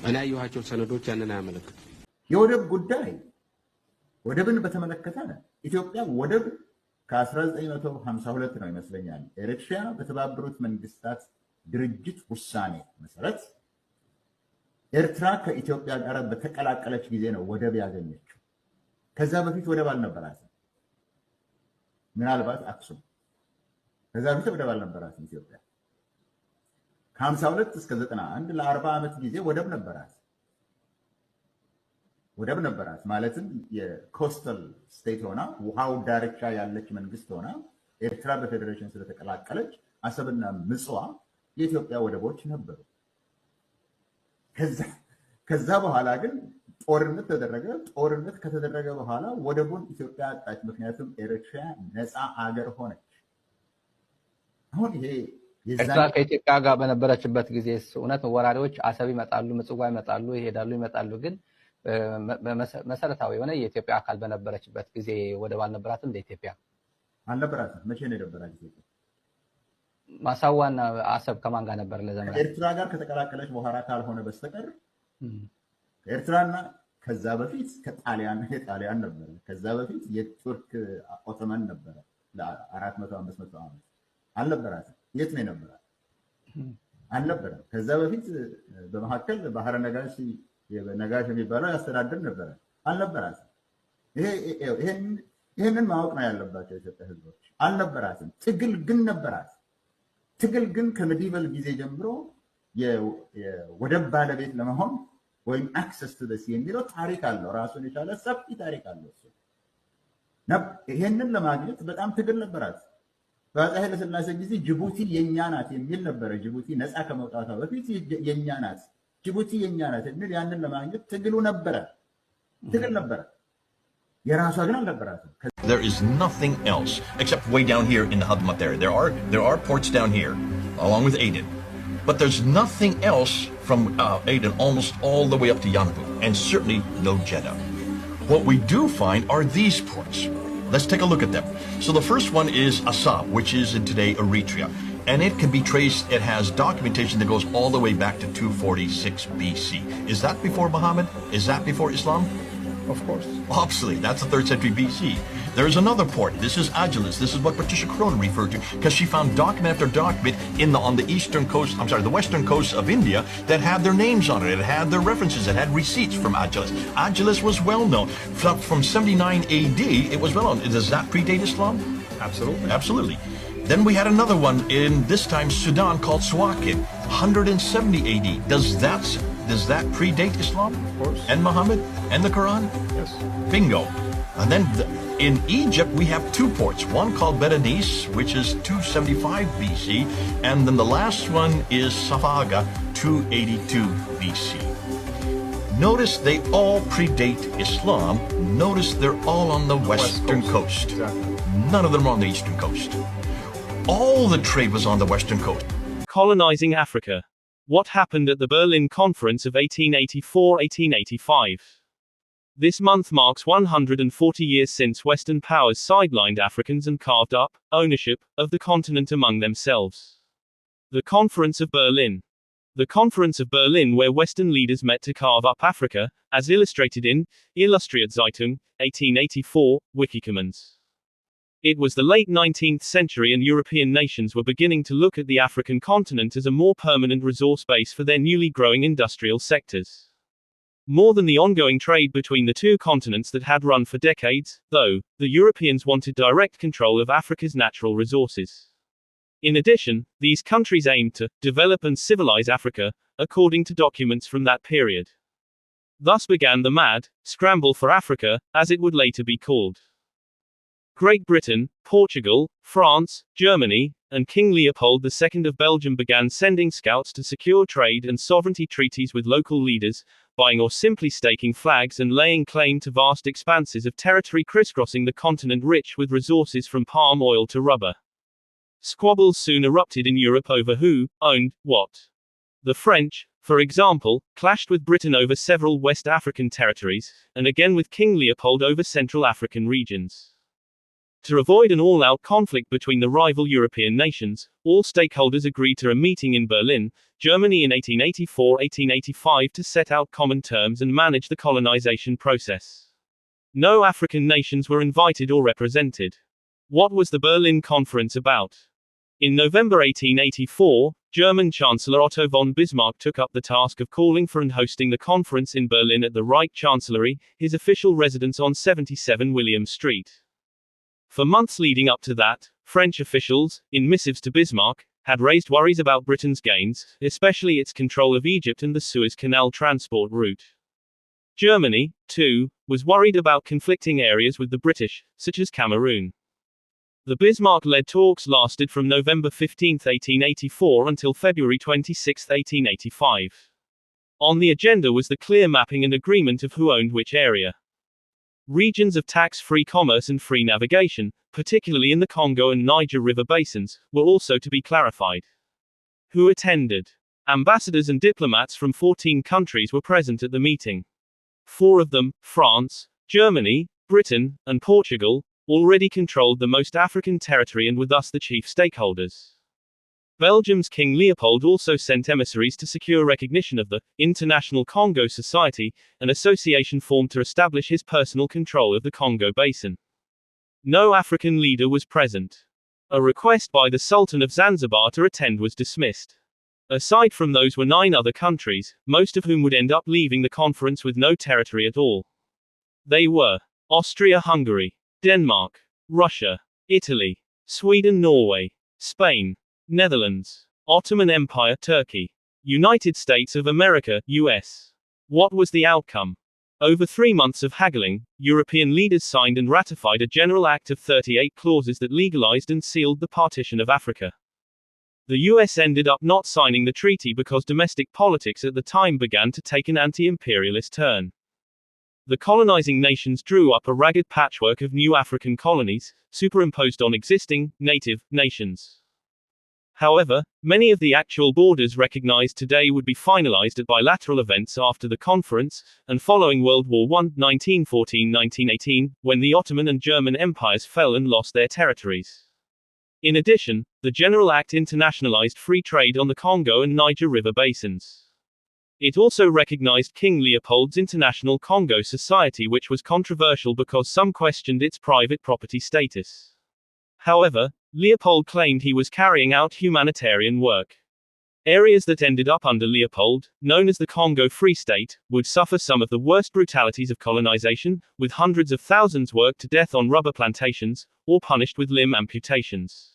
እኔ ያየኋቸው ሰነዶች ያንን አያመለክቱ። የወደብ ጉዳይ ወደብን በተመለከተ ኢትዮጵያ ወደብ ከ1952 ነው ይመስለኛል ኤሪትሪያ በተባበሩት መንግስታት ድርጅት ውሳኔ መሰረት ኤርትራ ከኢትዮጵያ ጋር በተቀላቀለች ጊዜ ነው ወደብ ያገኘችው። ከዛ በፊት ወደብ አልነበራትም። ምናልባት አክሱም። ከዛ በፊት ወደብ አልነበራትም ኢትዮጵያ። ከ52 እስከ 91 ለ40 ዓመት ጊዜ ወደብ ነበራት ማለትም የኮስታል ስቴት ሆና ውሃው ዳርቻ ያለች መንግስት ሆና ኤርትራ በፌዴሬሽን ስለተቀላቀለች አሰብና ምጽዋ የኢትዮጵያ ወደቦች ነበሩ። ከዛ በኋላ ግን ጦርነት ተደረገ። ጦርነት ከተደረገ በኋላ ወደቡን ኢትዮጵያ አጣች። ምክንያቱም ኤሪትሪያ ነፃ ሀገር ሆነች። አሁን ይሄ ኤርትራ ከኢትዮጵያ ጋር በነበረችበት ጊዜ እውነት ወራሪዎች አሰብ ይመጣሉ፣ ምጽዋ ይመጣሉ፣ ይመጣሉ። ግን መሰረታዊ የሆነ የኢትዮጵያ አካል በነበረችበት ጊዜ ወደብ አልነበራትም። ኢትዮጵያ አልነበራትም። መቼ ነው የነበራት ኢትዮጵያ? ማሳዋና አሰብ ከማን ጋር ነበር ለዘመናት? ከኤርትራ ጋር ከተቀላቀለች በኋላ ካልሆነ በስተቀር ከኤርትራና ከዛ በፊት የጣሊያን ነበር። ከዛ በፊት የቱርክ ኦቶማን ነበር ለ400 500 ዓመት አልነበራትም። የት ነው የነበራት? አልነበረም። ከዛ በፊት በመካከል ባህረ ነጋሽ የሚባለው ያስተዳድር ነበር። አልነበራትም። ይሄንን ማወቅ ነው ያለባቸው የኢትዮጵያ ህዝቦች። አልነበራትም። ትግል ግን ነበራት። ትግል ግን ከሜዲቫል ጊዜ ጀምሮ የወደብ ባለቤት ለመሆን ወይም አክሰስ ቱ ሲ የሚለው ታሪክ አለው። ራሱን የቻለ ሰፊ ታሪክ አለው። ይሄንን ለማግኘት በጣም ትግል ነበራት። በአፄ ኃይለ ሥላሴ ጊዜ ጅቡቲ የኛ ናት የሚል ነበረ። ጅቡቲ ነፃ ከመውጣቷ በፊት የኛ ናት፣ ጅቡቲ የኛ ናት የሚል ያንን ለማግኘት ትግል ነበረ። የራሷ ግን አልነበራትም። There is nothing else except way down here in the Hadmat area. There are ports down here, along with Aden, but there's nothing else from Aden almost all the way up to Yanbu, and certainly no Jeddah. What we do find are these ports. Let's take a look at them. So the first one is Assab, which is in today Eritrea, and it can be traced. It has documentation that goes all the way back to 246 BC. Is that before Muhammad? Is that before Islam? Of course. Absolutely. That's the 3rd century BC. There is another port. This is Agilis. This is what Patricia Crone referred to, because she found document after document on the the western coast of India that had their names on it. It had their references. It had receipts from Agilis. Agilis was well known. From 79 AD, it was well known. Does that predate Islam? Absolutely. Absolutely. Then we had another one in this time Sudan called Suakin, 170 AD. Does that predate Islam? Of course. And Muhammad? And the Quran? Yes. Bingo. And then in Egypt, we have 2 ports. One called Berenice, which is 275 BC. And then the last one is Safaga, 282 BC. Notice they all predate Islam. Notice they're all on the western coast. Exactly. None of them are on the eastern coast. All the trade was on the western coast. Colonizing Africa. What happened at the Berlin Conference of 1884-1885? This month marks 140 years since Western powers sidelined Africans and carved up ownership of the continent among themselves. The Conference of Berlin. The Conference of Berlin, where Western leaders met to carve up Africa, as illustrated in Illustrierte Zeitung, 1884, Wikicommons. It was the late 19th century and European nations were beginning to look at the African continent as a more permanent resource base for their newly growing industrial sectors. More than the ongoing trade between the two continents that had run for decades, though, the Europeans wanted direct control of Africa's natural resources. In addition, these countries aimed to develop and civilize Africa, according to documents from that period. Thus began the mad scramble for Africa, as it would later be called. Great Britain, Portugal, France, Germany, and King Leopold II of Belgium began sending scouts to secure trade and sovereignty treaties with local leaders, buying or simply staking flags and laying claim to vast expanses of territory crisscrossing the continent rich with resources from palm oil to rubber. Squabbles soon erupted in Europe over who owned what. The French, for example, clashed with Britain over several West African territories, and again with King Leopold over Central African regions. To avoid an all-out conflict between the rival European nations, all stakeholders agreed to a meeting in Berlin, Germany in 1884-1885 to set out common terms and manage the colonization process. No African nations were invited or represented. What was the Berlin Conference about? In November 1884, German Chancellor Otto von Bismarck took up the task of calling for and hosting the conference in Berlin at the Reich Chancellery, his official residence on 77 William Street. For months leading up to that, French officials, in missives to Bismarck, had raised worries about Britain's gains, especially its control of Egypt and the Suez Canal transport route. Germany, too, was worried about conflicting areas with the British, such as Cameroon. The Bismarck-led talks lasted from November 15, 1884 until February 26, 1885. On the agenda was the clear mapping and agreement of who owned which area. Regions of tax-free commerce and free navigation, particularly in the Congo and Niger River basins, were also to be clarified. Who attended? Ambassadors and diplomats from 14 countries were present at the meeting. 4 of them, France, Germany, Britain, and Portugal, already controlled the most African territory and were thus the chief stakeholders. Belgium's King Leopold also sent emissaries to secure recognition of the International Congo Society, an association formed to establish his personal control of the Congo Basin. No African leader was present. A request by the Sultan of Zanzibar to attend was dismissed. Aside from those were 9 other countries, most of whom would end up leaving the conference with no territory at all. They were Austria-Hungary, Denmark, Russia, Italy, Sweden, Norway, Spain, Netherlands, Ottoman Empire, Turkey, United States of America, US. What was the outcome? Over 3 months of haggling, European leaders signed and ratified a General Act of 38 clauses that legalized and sealed the partition of Africa. The US ended up not signing the treaty because domestic politics at the time began to take an anti-imperialist turn. The colonizing nations drew up a ragged patchwork of new African colonies, superimposed on existing, native, nations. However, many of the actual borders recognized today would be finalized at bilateral events after the conference, and following World War I, 1914-1918, when the Ottoman and German empires fell and lost their territories. In addition, the General Act internationalized free trade on the Congo and Niger River basins. It also recognized King Leopold's International Congo Society, which was controversial because some questioned its private property status. However, Leopold claimed he was carrying out humanitarian work. Areas that ended up under Leopold, known as the Congo Free State, would suffer some of the worst brutalities of colonization, with hundreds of thousands worked to death on rubber plantations, or punished with limb amputations.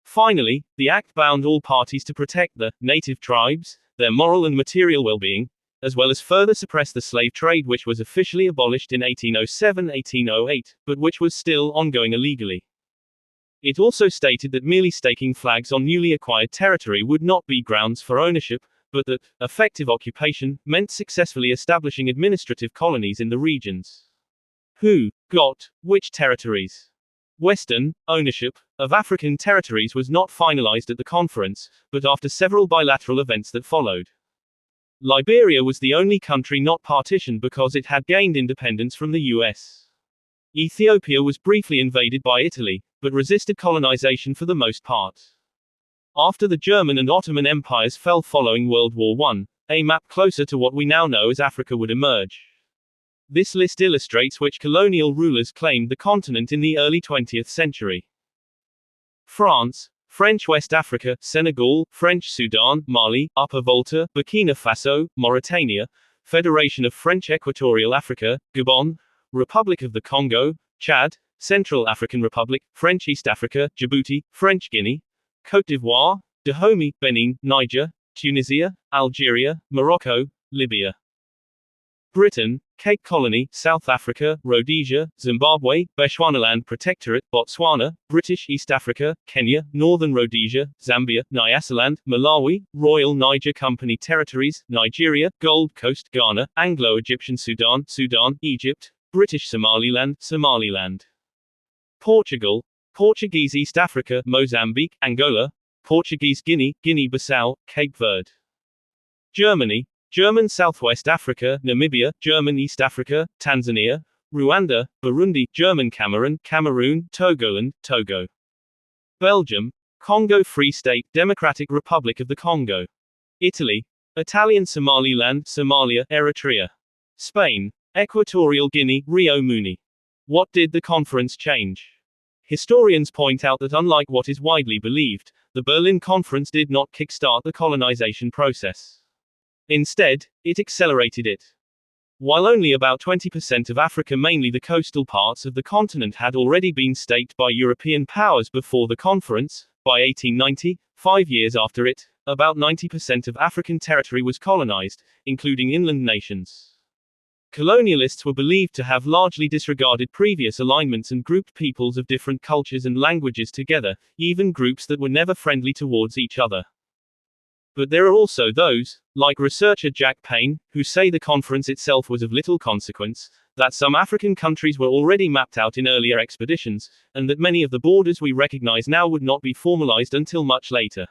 Finally, the act bound all parties to protect the native tribes, their moral and material well-being, as well as further suppress the slave trade, which was officially abolished in 1807-1808, but which was still ongoing illegally. It also stated that merely staking flags on newly acquired territory would not be grounds for ownership, but that effective occupation meant successfully establishing administrative colonies in the regions. Who got which territories? Western ownership of African territories was not finalized at the conference, but after several bilateral events that followed. Liberia was the only country not partitioned because it had gained independence from the US. Ethiopia was briefly invaded by Italy, but resisted colonization for the most part. After the German and Ottoman empires fell following World War I, a map closer to what we now know as Africa would emerge. This list illustrates which colonial rulers claimed the continent in the early 20th century. France, French West Africa, Senegal, French Sudan, Mali, Upper Volta, Burkina Faso, Mauritania, Federation of French Equatorial Africa, Gabon, Republic of the Congo, Chad, Central African Republic, French East Africa, Djibouti, French Guinea, Côte d'Ivoire, Dahomey, Benin, Niger, Tunisia, Algeria, Morocco, Libya. Britain, Cape Colony, South Africa, Rhodesia, Zimbabwe, Bechuanaland Protectorate, Botswana, British East Africa, Kenya, Northern Rhodesia, Zambia, Nyasaland, Malawi, Royal Niger Company Territories, Nigeria, Gold Coast, Ghana, Anglo-Egyptian Sudan, Sudan, Egypt, British Somaliland, Somaliland. Portugal, Portuguese East Africa, Mozambique, Angola, Portuguese Guinea, Guinea-Bissau, Cape Verde. Germany, German Southwest Africa, Namibia, German East Africa, Tanzania, Rwanda, Burundi, German Cameroon, Cameroon, Togoland, Togo. Belgium, Congo Free State, Democratic Republic of the Congo. Italy, Italian Somaliland, Somalia, Eritrea. Spain, Equatorial Guinea, Rio Muni. What did the conference change? Historians point out that unlike what is widely believed, the Berlin Conference did not kickstart the colonization process. Instead, it accelerated it. While only about 20% of Africa, mainly the coastal parts of the continent, had already been staked by European powers before the conference, by 1890, 5 years after it, about 90% of African territory was colonized, including inland nations. Colonialists were believed to have largely disregarded previous alignments and grouped peoples of different cultures and languages together, even groups that were never friendly towards each other. But there are also those, like researcher Jack Payne, who say the conference itself was of little consequence, that some African countries were already mapped out in earlier expeditions, and that many of the borders we recognize now would not be formalized until much later.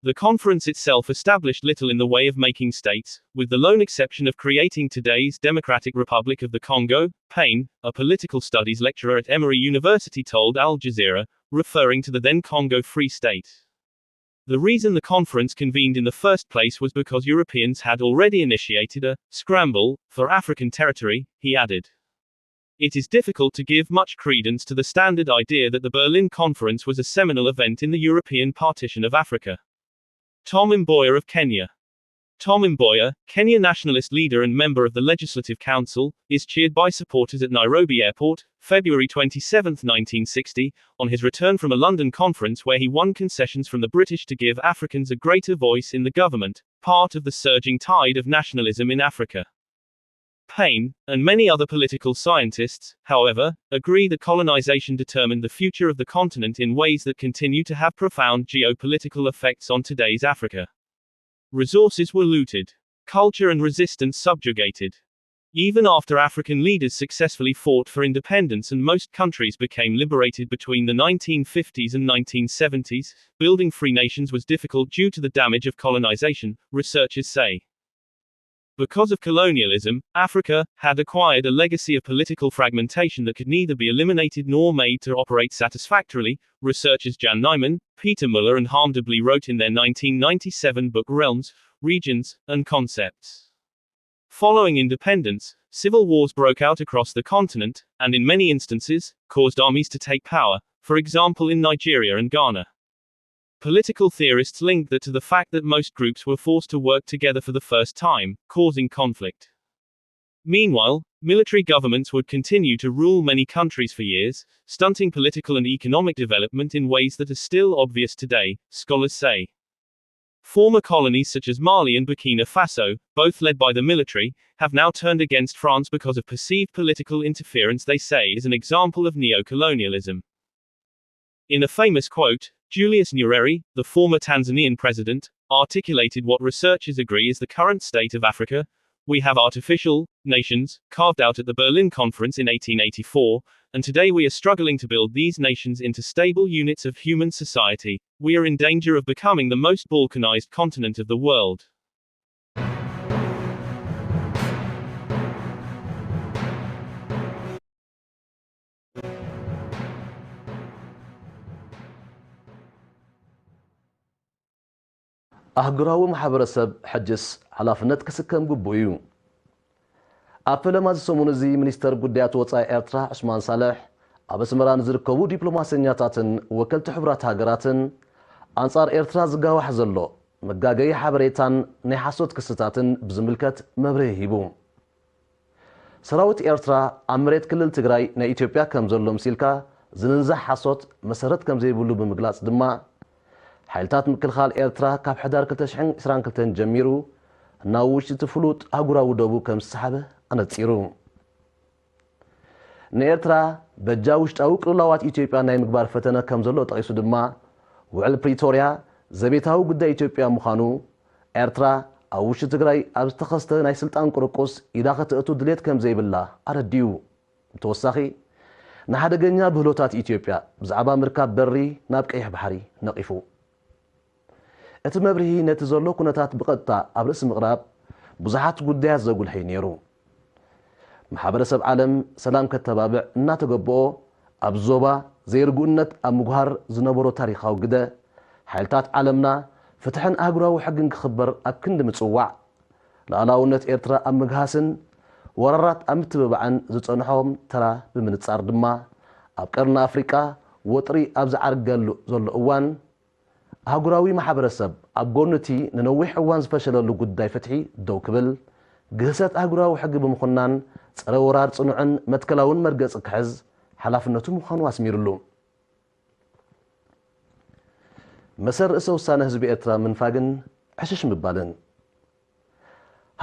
The conference itself established little in the way of making states, with the lone exception of creating today's Democratic Republic of the Congo, Payne, a political studies lecturer at Emory University, told Al Jazeera, referring to the then Congo Free State. The reason the conference convened in the first place was because Europeans had already initiated a scramble for African territory, he added. It is difficult to give much credence to the standard idea that the Berlin Conference was a seminal event in the European partition of Africa. Tom Mboya of Kenya. Tom Mboya, Kenya nationalist leader and member of the Legislative Council, is cheered by supporters at Nairobi Airport, February 27, 1960, on his return from a London conference where he won concessions from the British to give Africans a greater voice in the government, part of the surging tide of nationalism in Africa. Payne, and many other political scientists, however, agree that colonization determined the future of the continent in ways that continue to have profound geopolitical effects on today's Africa. Resources were looted. Culture and resistance subjugated. Even after African leaders successfully fought for independence and most countries became liberated between the 1950s and 1970s, building free nations was difficult due to the damage of colonization, researchers say. Because of colonialism, Africa had acquired a legacy of political fragmentation that could neither be eliminated nor made to operate satisfactorily, researchers Jan Nyman, Peter Muller and Harm de Blie wrote in their 1997 book Realms, Regions, and Concepts. Following independence, civil wars broke out across the continent, and in many instances, caused armies to take power, for example in Nigeria and Ghana. Political theorists link that to the fact that most groups were forced to work together for the first time, causing conflict. Meanwhile, military governments would continue to rule many countries for years, stunting political and economic development in ways that are still obvious today, scholars say. Former colonies such as Mali and Burkina Faso, both led by the military, have now turned against France because of perceived political interference they say is an example of neo-colonialism. In a famous quote, Julius Nyerere, the former Tanzanian president, articulated what researchers agree is the current state of Africa. We have artificial nations, carved out at the Berlin Conference in 1884, and today we are struggling to build these nations into stable units of human society. We are in danger of becoming the most balkanized continent of the world. ኣህጉራዊ ማሕበረሰብ ሕጅስ ሓላፍነት ክስከም ግቡእ እዩ ኣብ ፈለማ ዝሰሙን እዚ ሚኒስተር ጉዳያት ወፃኢ ኤርትራ ዑስማን ሳልሕ ኣብ ኣስመራ ንዝርከቡ ዲፕሎማስያኛታትን ወከልቲ ሕቡራት ሃገራትን ኣንጻር ኤርትራ ዝጋዋሕ ዘሎ መጋገዪ ሓበሬታን ናይ ሓሶት ክስታትን ብዝምልከት መብርሂ ሂቡ ሰራዊት ኤርትራ ኣብ መሬት ክልል ትግራይ ናይ ኢትዮጵያ ከም ዘሎ ምሲልካ ዝንዛሕ ሓሶት መሰረት ከም ዘይብሉ ብምግላጽ ድማ ሓይልታት ምክልኻል ኤርትራ ካብ ሕዳር 2022 ጀሚሩ ናብ ውሽጢ ፍሉጥ ኣህጉራዊ ደቡብ ከም ዝሰሓበ ኣነጺሩ ንኤርትራ በጃ ውሽጣዊ ቅልውላዋት ኢትዮጵያ ናይ ምግባር ፈተነ ከም ዘሎ ጠቂሱ ድማ ውዕል ፕሪቶርያ ዘቤታዊ ጉዳይ ኢትዮጵያ ምዃኑ ኤርትራ ኣብ ውሽጢ ትግራይ ኣብ ዝተኸስተ ናይ ስልጣን ቁርቁስ ኢዳ ክትእቱ ድሌት ከም ዘይብላ ኣረዲዩ ብተወሳኺ ንሓደገኛ ብህሎታት ኢትዮጵያ ብዛዕባ ምርካብ በሪ ናብ ቀይሕ ባሕሪ ነቂፉ እቲ መብርሂ ነቲ ዘሎ ኩነታት ብቐጥታ ኣብ ርእሲ ምቕራብ ብዙሓት ጉዳያት ዘጉልሒ ነይሩ ማሕበረሰብ ዓለም ሰላም ከተባብዕ እናተገብኦ ኣብ ዞባ ዘይርጉእነት ኣብ ምጉሃር ዝነበሮ ታሪኻዊ ግደ ሓይልታት ዓለምና ፍትሕን ኣህጉራዊ ሕግን ክኽበር ኣብ ክንዲ ምጽዋዕ ልኣላውነት ኤርትራ ኣብ ምግሃስን ወረራት ኣብ ምትብባዕን ዝጸንሖም ተራ ብምንጻር ድማ ኣብ ቀርኒ ኣፍሪቃ ወጥሪ ኣብ ዝዓርገሉ ዘሎ እዋን ኣህጉራዊ ማሕበረሰብ ኣብ ጎንቲ ንነዊሕ እዋን ዝፈሸለሉ ጉዳይ ፍትሒ ደው ክብል ግህሰት ኣህጉራዊ ሕጊ ብምኹናን ፀረ ወራር ጽኑዕን መትከላውን መርገጽ ክሕዝ ሓላፍነቱ ምዃኑ ኣስሚሩሉ መሰር ርእሰ ውሳነ ህዝቢ ኤርትራ ምንፋግን ዕሽሽ ምባልን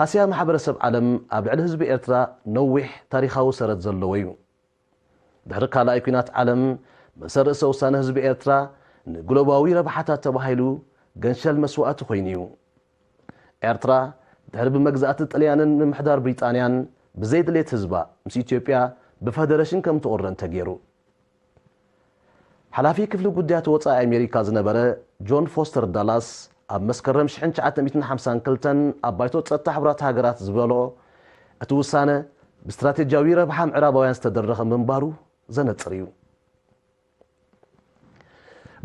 ሃስያ ማሕበረሰብ ዓለም ኣብ ልዕሊ ህዝቢ ኤርትራ ነዊሕ ታሪኻዊ ሰረት ዘለዎ እዩ ድሕሪ ካልኣይ ኩናት ዓለም መሰር ርእሰ ውሳነ ህዝቢ ኤርትራ ንግሎባዊ ረብሓታት ተባሂሉ ገንሸል መስዋዕቲ ኮይኑ እዩ ኤርትራ ድሕሪ ብመግዛእቲ ጣልያንን ምምሕዳር ብሪጣንያን ብዘይድሌት ህዝባ ምስ ኢትዮጵያ ብፌደሬሽን ከም ትቆረን ተገይሩ ሓላፊ ክፍሊ ጉዳያት ወፃኢ ኣሜሪካ ዝነበረ ጆን ፎስተር ዳላስ ኣብ መስከረም 1952 ኣብ ባይቶ ጸጥታ ሕብራት ሃገራት ዝበሎ እቲ ውሳነ ብስትራቴጂያዊ ረብሓ ምዕራባውያን ዝተደረኸ ምንባሩ ዘነጽር እዩ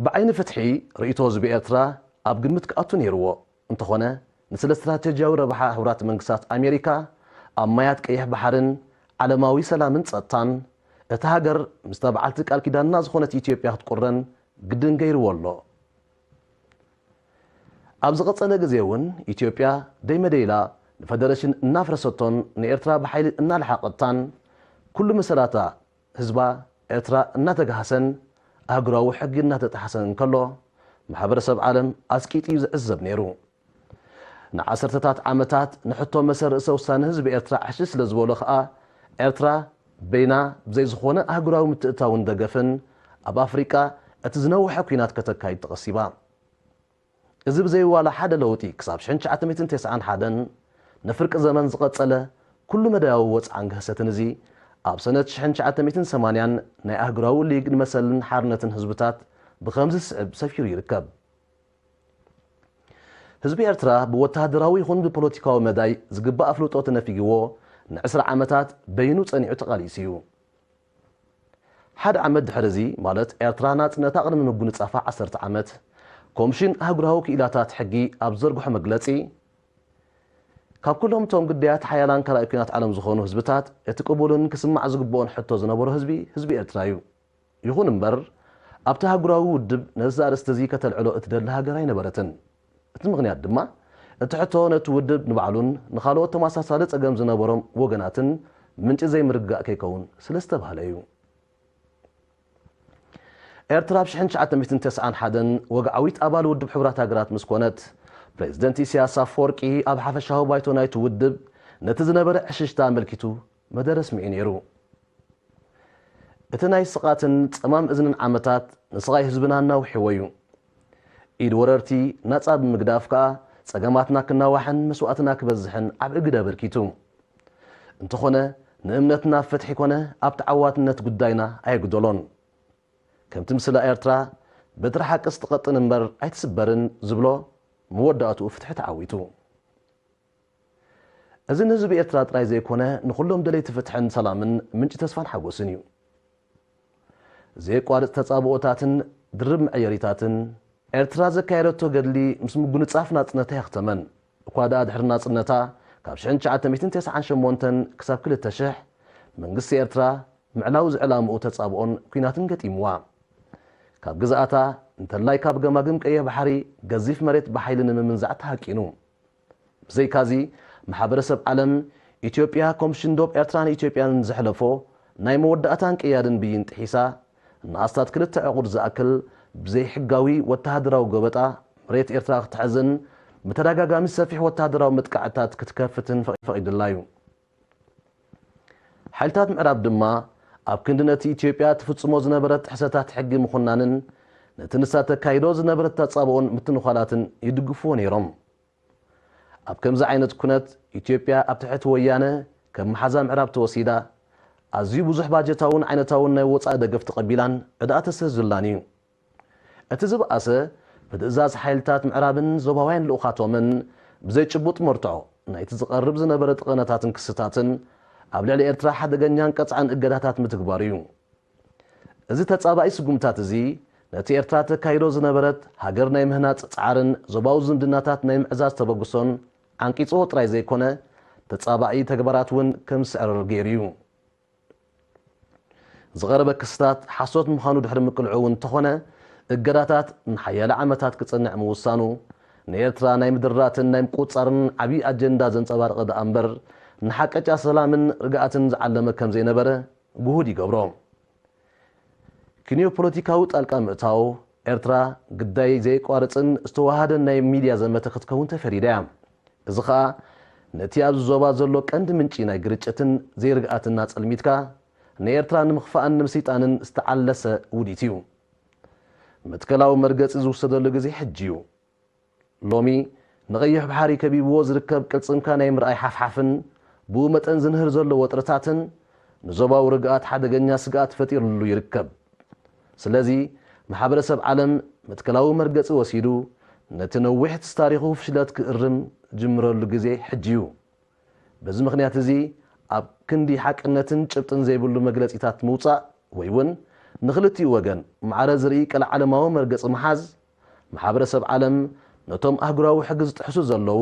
ብዓይኒ ፍትሒ ርእይቶ ህዝቢ ኤርትራ ኣብ ግምት ክኣቱ ነይርዎ እንተኾነ ንስለ ስትራቴጂያዊ ረብሓ ሕብራት መንግስታት ኣሜሪካ ኣብ ማያት ቀይሕ ባሕርን ዓለማዊ ሰላምን ጸጥታን እታ ሃገር ምስ ተባዓልቲ ቃል ኪዳንና ዝኾነት ኢትዮጵያ ክትቁረን ግድን ገይርዎ ኣሎ ኣብ ዝቐጸለ ግዜ እውን ኢትዮጵያ ደይመደይላ ንፌደሬሽን እናፍረሰቶን ንኤርትራ ብሓይሊ እናለሓቐታን ኩሉ መሰላታ ህዝባ ኤርትራ እናተጋሃሰን ኣህጉራዊ ሕጊ እናተጣሓሰን እንከሎ ማሕበረሰብ ዓለም ኣስቂጢ ዝዕዘብ ነይሩ ንዓሰርተታት ዓመታት ንሕቶ መሰር ርእሰ ውሳነ ህዝቢ ኤርትራ ዓሽ ስለ ዝበሎ ከዓ ኤርትራ በይና ብዘይ ዝኾነ ኣህጉራዊ ምትእታውን ደገፍን ኣብ ኣፍሪቃ እቲ ዝነውሐ ኩናት ከተካይድ ተቐሲባ እዚ ብዘይ ዋላ ሓደ ለውጢ ክሳብ 1991 ንፍርቂ ዘመን ዝቐጸለ ኩሉ መዳያዊ ወፅዓን ግህሰትን እዚ ኣብ ሰነት 1980 ናይ ኣህጉራዊ ሊግ ንመሰልን ሓርነትን ህዝብታት ብኸምዚ ስዕብ ሰፊሩ ይርከብ ህዝቢ ኤርትራ ብወተሃደራዊ ይኹን ብፖለቲካዊ መዳይ ዝግባእ ኣፍልጦ ተነፊግዎ ን20 ዓመታት በይኑ ጸኒዑ ተቓሊሱ እዩ ሓደ ዓመት ድሕሪ ማለት ኤርትራ ናጽነታ ቅድሚ ምግንጻፋ 10 ዓመት ኮሚሽን ኣህጉራዊ ክኢላታት ሕጊ ኣብ ዘርግሖ መግለጺ ካብ ኩሎም ቶም ግዳያት ሓያላን ካልኣይ ኩናት ዓለም ዝኾኑ ህዝብታት እቲ ቅቡልን ክስማዕ ዝግብኦን ሕቶ ዝነበሮ ህዝቢ ኤርትራ እዩ ይኹን እምበር ኣብቲ ኣህጉራዊ ውድብ ነዚ ኣርእስቲ እዚ ከተልዕሎ እትደሊ ሃገር ኣይነበረትን እቲ ምኽንያት ድማ እቲ ሕቶ ነቲ ውድብ ንባዕሉን ንኻልኦት ተመሳሳሊ ጸገም ዝነበሮም ወገናትን ምንጪ ዘይምርጋእ ከይከውን ስለ ዝተባህለ እዩ ኤርትራ ብ 1991 ወግዓዊት ኣባል ውድብ ሕብራት ሃገራት ምስ ኮነት ፕሬዚደንት ኢሳያስ ኣፈወርቂ ኣብ ሓፈሻዊ ባይቶ ናይቲ ውድብ ነቲ ዝነበረ ዕሽሽታ ኣመልኪቱ መደረ ስሚዑ ነይሩ እቲ ናይ ስቓትን ጸማም እዝንን ዓመታት ንስቓይ ህዝብና እናውሕዎ እዩ ኢድ ወረርቲ ናጻ ብምግዳፍ ከዓ ጸገማትና ክናዋሕን መስዋዕትና ክበዝሕን ዓብ እግደ በርኪቱ እንተኾነ ንእምነትና ፍትሒ ኮነ ኣብ ተዓዋትነት ጉዳይና ኣይግደሎን ከምቲ ምስላ ኤርትራ በትሪ ሓቅስ ትቐጥን እምበር ኣይትስበርን ዝብሎ መወዳእቱ ፍትሒ ተዓዊቱ እዚ ንህዝቢ ኤርትራ ጥራይ ዘይኮነ ንኹሎም ደለይቲ ፍትሕን ሰላምን ምንጪ ተስፋን ሓጎስን እዩ ዘይቋርጽ ተጻብኦታትን ድርብ መዕየሪታትን ኤርትራ ዘካየደቶ ገድሊ ምስ ምጉንጻፍ ናጽነታ ይኽተመን እኳ ደኣ ድሕሪ ናጽነታ ካብ 1998 ክሳብ 2000 መንግስቲ ኤርትራ ምዕላው ዝዕላምኡ ተጻብኦን ኩናትን ገጢምዋ ካብ ግዛኣታ እንተላይ ካብ ገማግም ቀይሕ ባሕሪ ገዚፍ መሬት ብሓይሊ ንምምንዛዕ ተሃቂኑ ብዘይካዚ ማሕበረሰብ ዓለም ኢትዮጵያ ኮሚሽን ዶብ ኤርትራን ኢትዮጵያን ዘሕለፎ ናይ መወዳእታን ቅያድን ብይን ጥሒሳ ንኣስታት 2 ዕቑድ ዝኣክል ብዘይ ሕጋዊ ወተሃደራዊ ገበጣ መሬት ኤርትራ ክትሕዝን ብተደጋጋሚ ሰፊሕ ወተሃደራዊ መጥቃዕታት ክትከፍትን ፈቒድላ እዩ ሓይልታት ምዕራብ ድማ ኣብ ክንዲ ነቲ ኢትዮጵያ ትፍጽሞ ዝነበረት ጥሕሰታት ሕጊ ምኹናንን ነቲ ንሳ ተካይዶ ዝነበረት ተጻብኦን ምትንዃላትን ይድግፍዎ ነይሮም ኣብ ከምዚ ዓይነት ኩነት ኢትዮጵያ ኣብ ትሕቲ ወያነ ከም መሓዛ ምዕራብ ተወሲዳ ኣዝዩ ብዙሕ ባጀታውን ዓይነታውን ናይ ወፃኢ ደገፍ ተቐቢላን ዕዳኣ ተሰዝላን እዩ እቲ ዝበኣሰ ብትእዛዝ ሓይልታት ምዕራብን ዞባውያን ልኡኻቶምን ብዘይ ጭቡጥ መርትዖ ናይቲ ዝቐርብ ዝነበረ ጥቐነታትን ክስታትን ኣብ ልዕሊ ኤርትራ ሓደገኛን ቀጽዓን እገዳታት ምትግባር እዩ እዚ ተጻባኢ ስጉምታት እዚ ነቲ ኤርትራ ተካይዶ ዝነበረት ሃገር ናይ ምህናፅ ጻዕርን ዞባዊ ዝምድናታት ናይ ምዕዛዝ ተበግሶን ዓንቂፅዎ ጥራይ ዘይኮነ ተጻባኢ ተግባራት እውን ከም ዝስዕርር ገይሩ እዩ ዝቐረበ ክስታት ሓሶት ምዃኑ ድሕሪ ምቅልዑ እውን እንተኾነ እገዳታት ንሓያለ ዓመታት ክጸንዕ ምውሳኑ ንኤርትራ ናይ ምድራትን ናይ ምቁፅጻርን ዓብዪ ኣጀንዳ ዘንጸባርቐ ደኣ እምበር ንሓቀጫ ሰላምን ርግኣትን ዝዓለመ ከም ዘይነበረ ጉሁድ ይገብሮ ክንዮ ፖለቲካዊ ጣልቃ ምእታው ኤርትራ ግዳይ ዘይቋርጽን ዝተዋሃደን ናይ ሚድያ ዘመተ ክትከውን ተፈሪዳ እያ እዚ ከዓ ነቲ ኣብዚ ዞባ ዘሎ ቀንዲ ምንጪ ናይ ግርጭትን ዘይርግኣትና ጸልሚትካ ንኤርትራ ንምኽፋእን ንምስይጣንን ዝተዓለሰ ውዲት እዩ መትከላዊ መርገፂ ዝውሰደሉ ግዜ ሕጂ እዩ ሎሚ ንቐይሕ ባሕሪ ከቢብዎ ዝርከብ ቅልጽምካ ናይ ምርኣይ ሓፍሓፍን ብኡ መጠን ዝንህር ዘሎ ወጥረታትን ንዞባዊ ርግኣት ሓደገኛ ስግኣት ፈጢሩሉ ይርከብ ስለዚ ማሕበረሰብ ዓለም መትከላዊ መርገፂ ወሲዱ ነቲ ነዊሕቲ ታሪኹ ፍሽለት ክእርም ጅምረሉ ግዜ ሕጂ እዩ በዚ ምኽንያት እዚ ኣብ ክንዲ ሓቅነትን ጭብጥን ዘይብሉ መግለፂታት ምውፃእ ወይ እውን ንኽልቲኡ ወገን ማዕረ ዝርኢ ቀል ዓለማዊ መርገፂ መሓዝ ማሕበረሰብ ዓለም ነቶም ኣህጉራዊ ሕጊ ዝጥሕሱ ዘለዉ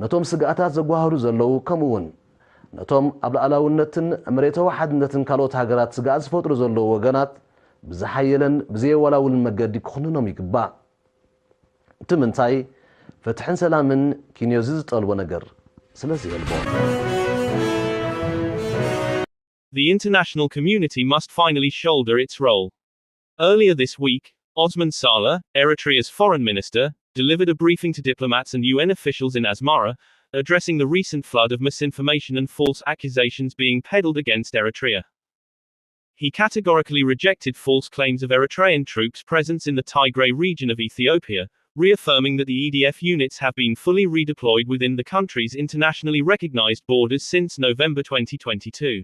ነቶም ስጋኣታት ዘጓሃሩ ዘለዉ ከምኡውን ነቶም ኣብ ላዕላውነትን መሬታዊ ሓድነትን ካልኦት ሃገራት ስጋኣት ዝፈጥሩ ዘለዉ ወገናት ብዝሓየለን ብዘየወላውልን መገዲ ክኹንኖም ይግባእ እቲ ምንታይ ፍትሕን ሰላምን ኪንዮዚ ዝጠልቦ ነገር ስለዘየልቦ The international community must finally shoulder its role. Earlier this week, Osman Saleh, Eritrea's foreign minister, delivered a briefing to diplomats and UN officials in Asmara, addressing the recent flood of misinformation and false accusations being peddled against Eritrea. He categorically rejected false claims of Eritrean troops' presence in the Tigray region of Ethiopia, reaffirming that the EDF units have been fully redeployed within the country's internationally recognized borders since November 2022.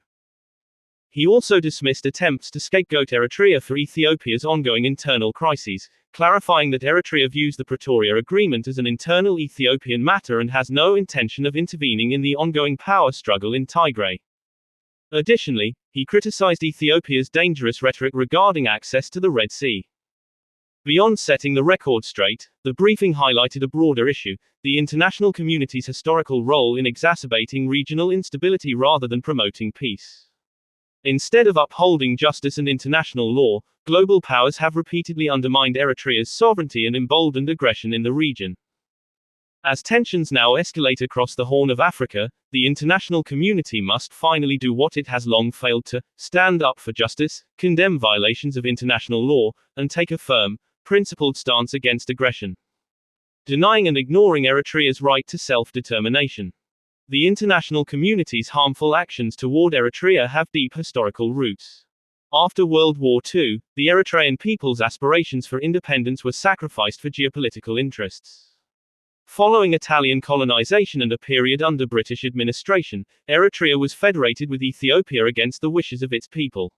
He also dismissed attempts to scapegoat Eritrea for Ethiopia's ongoing internal crises, clarifying that Eritrea views the Pretoria Agreement as an internal Ethiopian matter and has no intention of intervening in the ongoing power struggle in Tigray. Additionally, he criticized Ethiopia's dangerous rhetoric regarding access to the Red Sea. Beyond setting the record straight, the briefing highlighted a broader issue: the international community's historical role in exacerbating regional instability rather than promoting peace. Instead of upholding justice and international law, global powers have repeatedly undermined Eritrea's sovereignty and emboldened aggression in the region. As tensions now escalate across the Horn of Africa, the international community must finally do what it has long failed to: stand up for justice, condemn violations of international law, and take a firm, principled stance against aggression. Denying and ignoring Eritrea's right to self-determination. The international community's harmful actions toward Eritrea have deep historical roots. After World War II, the Eritrean people's aspirations for independence were sacrificed for geopolitical interests. Following Italian colonization and a period under British administration, Eritrea was federated with Ethiopia against the wishes of its people.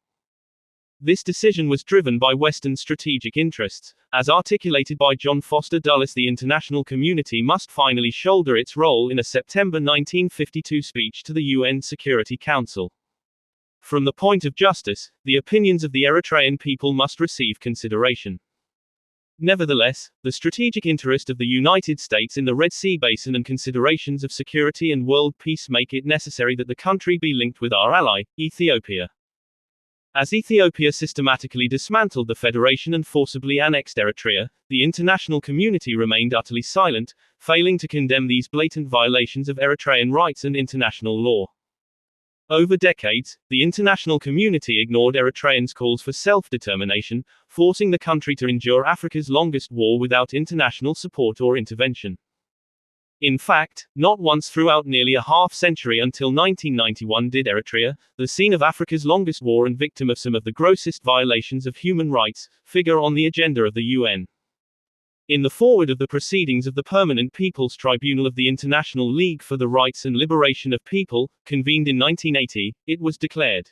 This decision was driven by Western strategic interests. As articulated by John Foster Dulles, the international community must finally shoulder its role in a September 1952 speech to the UN Security Council. From the point of justice, the opinions of the Eritrean people must receive consideration. Nevertheless, the strategic interest of the United States in the Red Sea Basin and considerations of security and world peace make it necessary that the country be linked with our ally, Ethiopia. As Ethiopia systematically dismantled the federation and forcibly annexed Eritrea, the international community remained utterly silent, failing to condemn these blatant violations of Eritrean rights and international law. Over decades, the international community ignored Eritreans' calls for self-determination, forcing the country to endure Africa's longest war without international support or intervention. In fact, not once throughout nearly a half-century until 1991 did Eritrea, the scene of Africa's longest war and victim of some of the grossest violations of human rights, figure on the agenda of the UN. In the foreword of the proceedings of the Permanent People's Tribunal of the International League for the Rights and Liberation of People, convened in 1980, it was declared,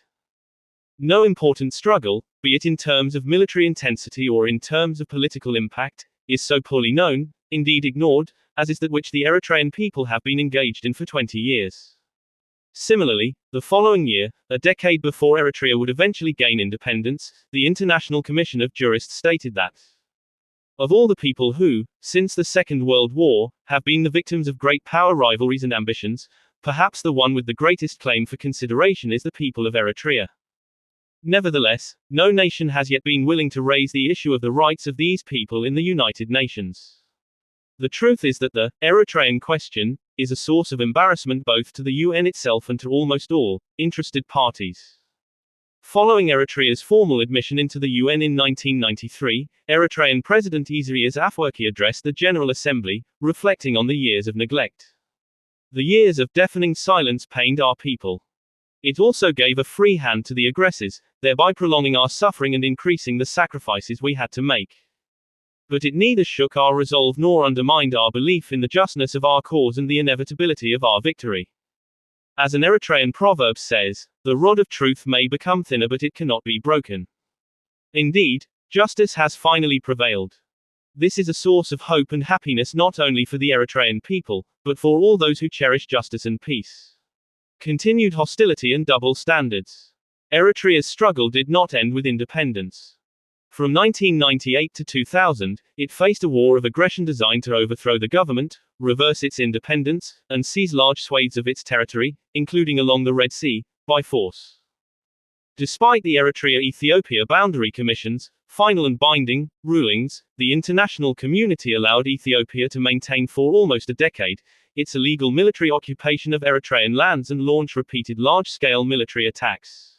"No important struggle, be it in terms of military intensity or in terms of political impact, is so poorly known, indeed ignored, as is that which the Eritrean people have been engaged in for 20 years. Similarly, the following year, a decade before Eritrea would eventually gain independence, the International Commission of Jurists stated that, of all the people who, since the Second World War, have been the victims of great power rivalries and ambitions, perhaps the one with the greatest claim for consideration is the people of Eritrea. Nevertheless, no nation has yet been willing to raise the issue of the rights of these people in the United Nations. The truth is that the Eritrean question is a source of embarrassment both to the UN itself and to almost all interested parties." Following Eritrea's formal admission into the UN in 1993, Eritrean President Isaias Afwerki addressed the General Assembly, reflecting on the years of neglect. The years of deafening silence pained our people. It also gave a free hand to the aggressors, thereby prolonging our suffering and increasing the sacrifices we had to make. But it neither shook our resolve nor undermined our belief in the justness of our cause and the inevitability of our victory. As an Eritrean proverb says, the rod of truth may become thinner but it cannot be broken. Indeed, justice has finally prevailed. This is a source of hope and happiness not only for the Eritrean people, but for all those who cherish justice and peace. Continued hostility and double standards. Eritrea's struggle did not end with independence. From 1998 to 2000, it faced a war of aggression designed to overthrow the government, reverse its independence, and seize large swathes of its territory, including along the Red Sea, by force. Despite the Eritrea-Ethiopia boundary commission's final and binding rulings, the international community allowed Ethiopia to maintain for almost a decade its illegal military occupation of Eritrean lands and launch repeated large-scale military attacks.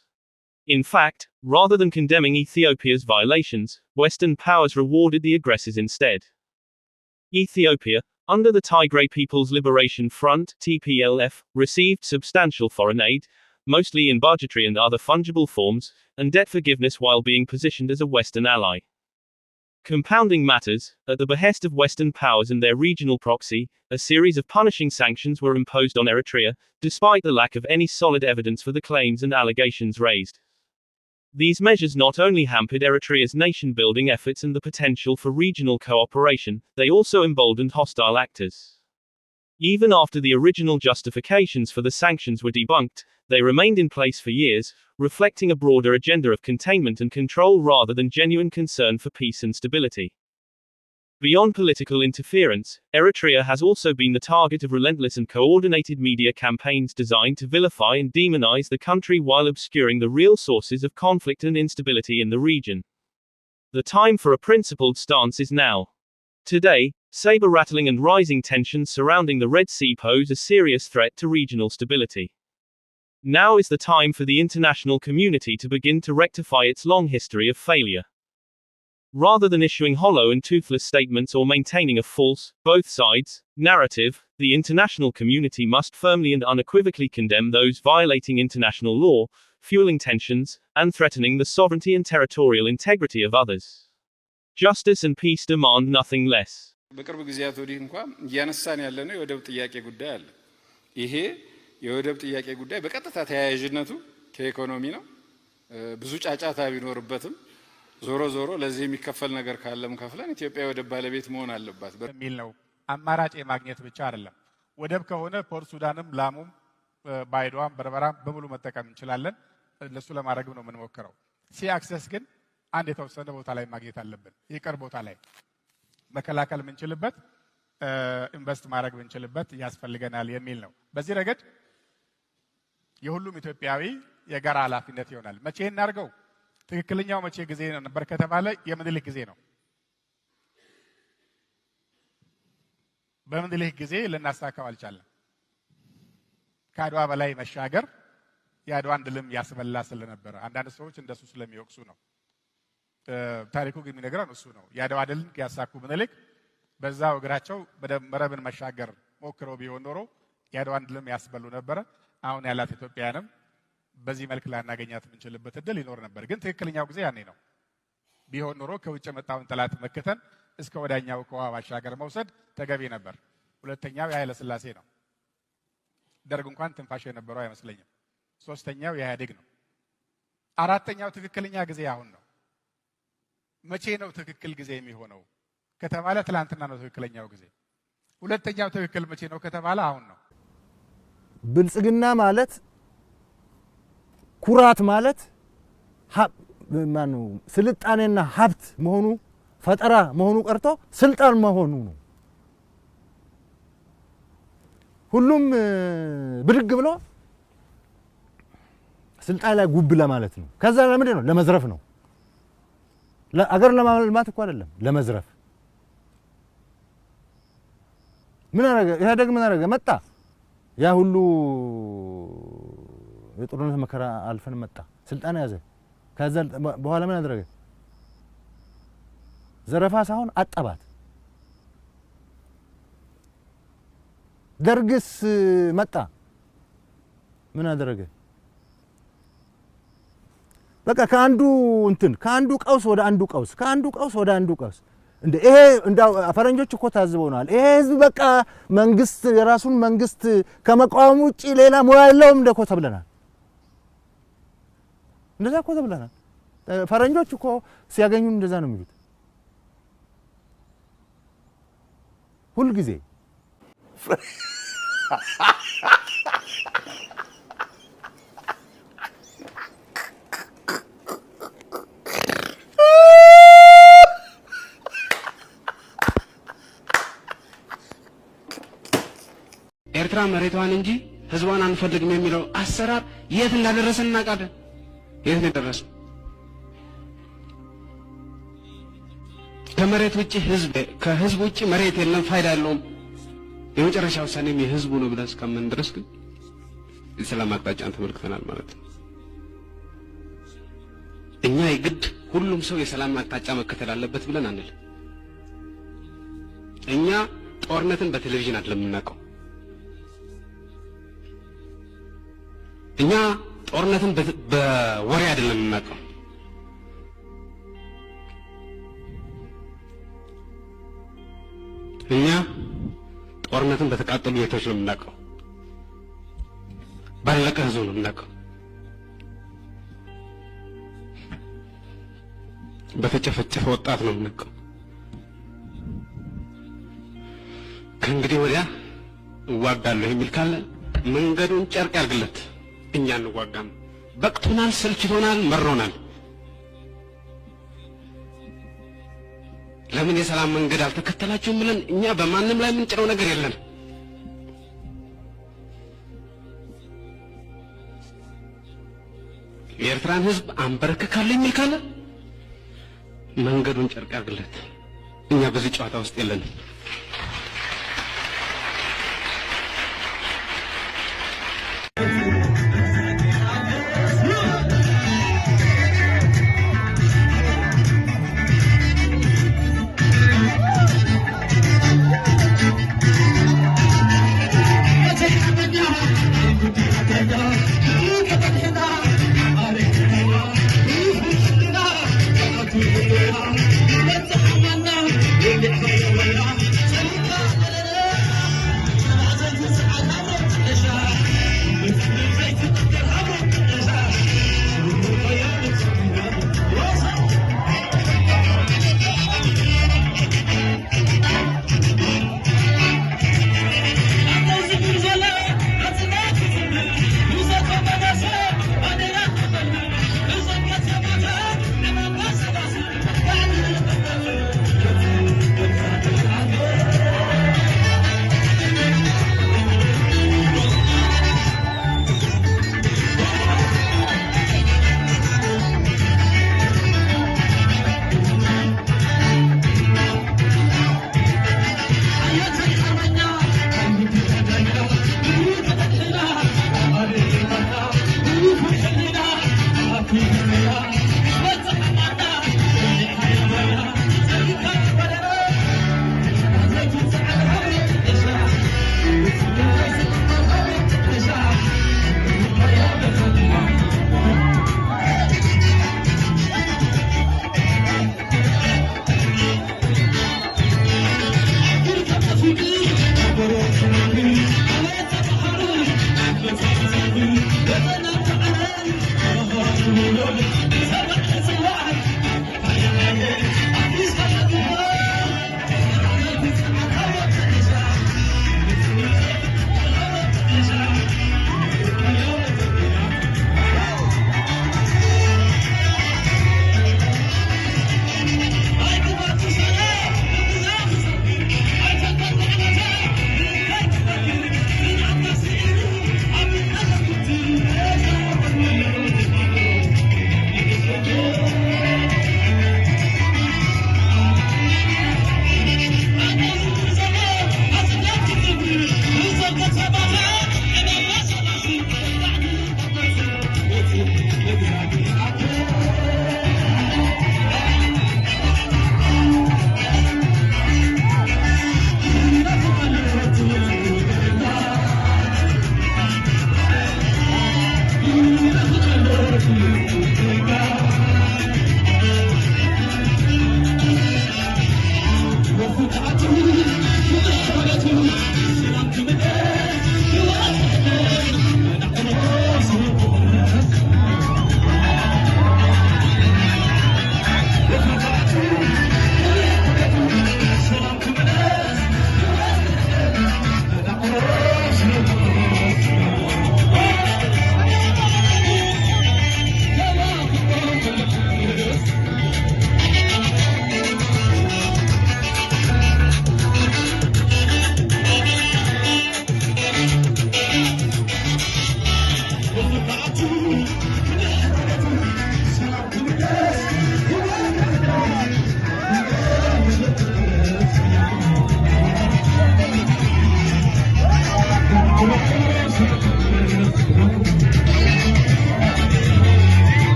In fact, rather than condemning Ethiopia's violations, Western powers rewarded the aggressors instead. Ethiopia, under the Tigray People's Liberation Front (TPLF), received substantial foreign aid, mostly in budgetary and other fungible forms, and debt forgiveness while being positioned as a Western ally. Compounding matters, at the behest of Western powers and their regional proxy, a series of punishing sanctions were imposed on Eritrea, despite the lack of any solid evidence for the claims and allegations raised. These measures not only hampered Eritrea's nation-building efforts and the potential for regional cooperation, they also emboldened hostile actors. Even after the original justifications for the sanctions were debunked, they remained in place for years, reflecting a broader agenda of containment and control rather than genuine concern for peace and stability. Beyond political interference, Eritrea has also been the target of relentless and coordinated media campaigns designed to vilify and demonize the country while obscuring the real sources of conflict and instability in the region. The time for a principled stance is now. Today, saber-rattling and rising tensions surrounding the Red Sea pose a serious threat to regional stability. Now is the time for the international community to begin to rectify its long history of failure. Rather than issuing hollow and toothless statements or maintaining a false, both sides, narrative, the international community must firmly and unequivocally condemn those violating international law, fueling tensions, and threatening the sovereignty and territorial integrity of others. Justice and peace demand nothing less. በቅርብ ጊዜያት ወዲህ እንኳን እያነሳን ያለነው የወደብ ጥያቄ ጉዳይ አለ። ይሄ የወደብ ጥያቄ ጉዳይ በቀጥታ ተያያዥነቱ ከኢኮኖሚ ነው። ብዙ ጫጫታ ቢኖርበትም ዞሮ ዞሮ ለዚህ የሚከፈል ነገር ካለም ከፍለን ኢትዮጵያ ወደብ ባለቤት መሆን አለባት በሚል ነው። አማራጭ የማግኘት ብቻ አይደለም። ወደብ ከሆነ ፖርት ሱዳንም፣ ላሙም፣ ባይዶዋም፣ በርበራም በሙሉ መጠቀም እንችላለን። ለሱ ለማድረግም ነው የምንሞክረው። ሲ አክሰስ ግን አንድ የተወሰነ ቦታ ላይ ማግኘት አለብን። ይቀር ቦታ ላይ መከላከል የምንችልበት ኢንቨስት ማድረግ የምንችልበት ያስፈልገናል የሚል ነው። በዚህ ረገድ የሁሉም ኢትዮጵያዊ የጋራ ኃላፊነት ይሆናል። መቼ እናርገው? ትክክለኛው መቼ ጊዜ ነበር ከተባለ የምኒልክ ጊዜ ነው። በምኒልክ ጊዜ ልናሳካው አልቻለም። ከአድዋ በላይ መሻገር የአድዋን ድልም ያስበላ ስለነበረ አንዳንድ ሰዎች እንደሱ ስለሚወቅሱ ነው። ታሪኩ ግን የሚነግረን እሱ ነው። የአድዋ ድልን ያሳኩ ምኒልክ በዛው እግራቸው መረብን መሻገር ሞክረው ቢሆን ኖሮ የአድዋን ድልም ያስበሉ ነበረ። አሁን ያላት ኢትዮጵያንም በዚህ መልክ ላናገኛት የምንችልበት እድል ይኖር ነበር። ግን ትክክለኛው ጊዜ ያኔ ነው። ቢሆን ኖሮ ከውጭ መጣውን ጠላት መከተን እስከ ወዳኛው ከውሃ ባሻገር መውሰድ ተገቢ ነበር። ሁለተኛው የኃይለ ሥላሴ ነው። ደርግ እንኳን ትንፋሽ የነበረው አይመስለኝም። ሶስተኛው የኢህአዴግ ነው። አራተኛው ትክክለኛ ጊዜ አሁን ነው። መቼ ነው ትክክል ጊዜ የሚሆነው ከተባለ ትላንትና ነው ትክክለኛው ጊዜ። ሁለተኛው ትክክል መቼ ነው ከተባለ አሁን ነው። ብልጽግና ማለት ኩራት ማለት ስልጣኔና ሀብት መሆኑ ፈጠራ መሆኑ ቀርቶ ስልጣን መሆኑ ነው። ሁሉም ብድግ ብሎ ስልጣን ላይ ጉብ ለማለት ነው። ከዛ ለምንድን ነው? ለመዝረፍ ነው። ለአገር ለማልማት እኮ አይደለም፣ ለመዝረፍ። ምን አረገ ኢህአዴግ? ምን አረገ? መጣ ያ ሁሉ የጦርነት መከራ አልፈን መጣ፣ ስልጣን ያዘ። ከዛ በኋላ ምን አደረገ? ዘረፋ ሳይሆን አጠባት። ደርግስ መጣ ምን አደረገ? በቃ ከአንዱ ቀውስ ወደ አንዱ ቀውስ፣ ከአንዱ ቀውስ ወደ አንዱ ቀውስ። እንደ ይሄ እንዳው ፈረንጆች እኮ ታዝበውናል። ይሄ ህዝብ በቃ መንግስት የራሱን መንግስት ከመቃወም ውጪ ሌላ ሙያ የለውም እንደኮ ተብለናል። እንደዛ እኮ ተብለናል። ፈረንጆች እኮ ሲያገኙ እንደዛ ነው የሚሉት ሁሉ ጊዜ። ኤርትራ መሬቷን እንጂ ህዝቧን አንፈልግም የሚለው አሰራር የት እንዳደረሰን እናውቃለን። የት ነው የደረሰው? ከመሬት ውጪ ከህዝብ ውጪ መሬት የለም፣ ፋይዳ የለውም፣ የመጨረሻ ውሳኔም የህዝቡ ነው ብለን እስከምን ድረስ ግን የሰላም አቅጣጫን ተመልክተናል ማለት ነው። እኛ የግድ ሁሉም ሰው የሰላም አቅጣጫ መከተል አለበት ብለን አንል። እኛ ጦርነትን በቴሌቪዥን አይደለም የምናውቀው። እኛ ጦርነትን በወሬ አይደለም የምናውቀው። እኛ ጦርነትን በተቃጠሉ ቤቶች ነው የምናውቀው። ባለቀ ህዝብ ነው የምናውቀው። በተጨፈጨፈ ወጣት ነው የምናውቀው። ከእንግዲህ ወዲያ እዋጋለሁ የሚል ካለ መንገዱን ጨርቅ ያርግለት። እኛ እንዋጋም። በቅቶናል፣ ሰልችቶናል፣ መሮናል። ለምን የሰላም መንገድ አልተከተላችሁም ብለን እኛ በማንም ላይ የምንጭነው ነገር የለም። የኤርትራን ህዝብ አንበረክካለሁ የሚል ካለ መንገዱን ጨርቅ ያርግለት። እኛ በዚህ ጨዋታ ውስጥ የለንም።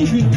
Thank you.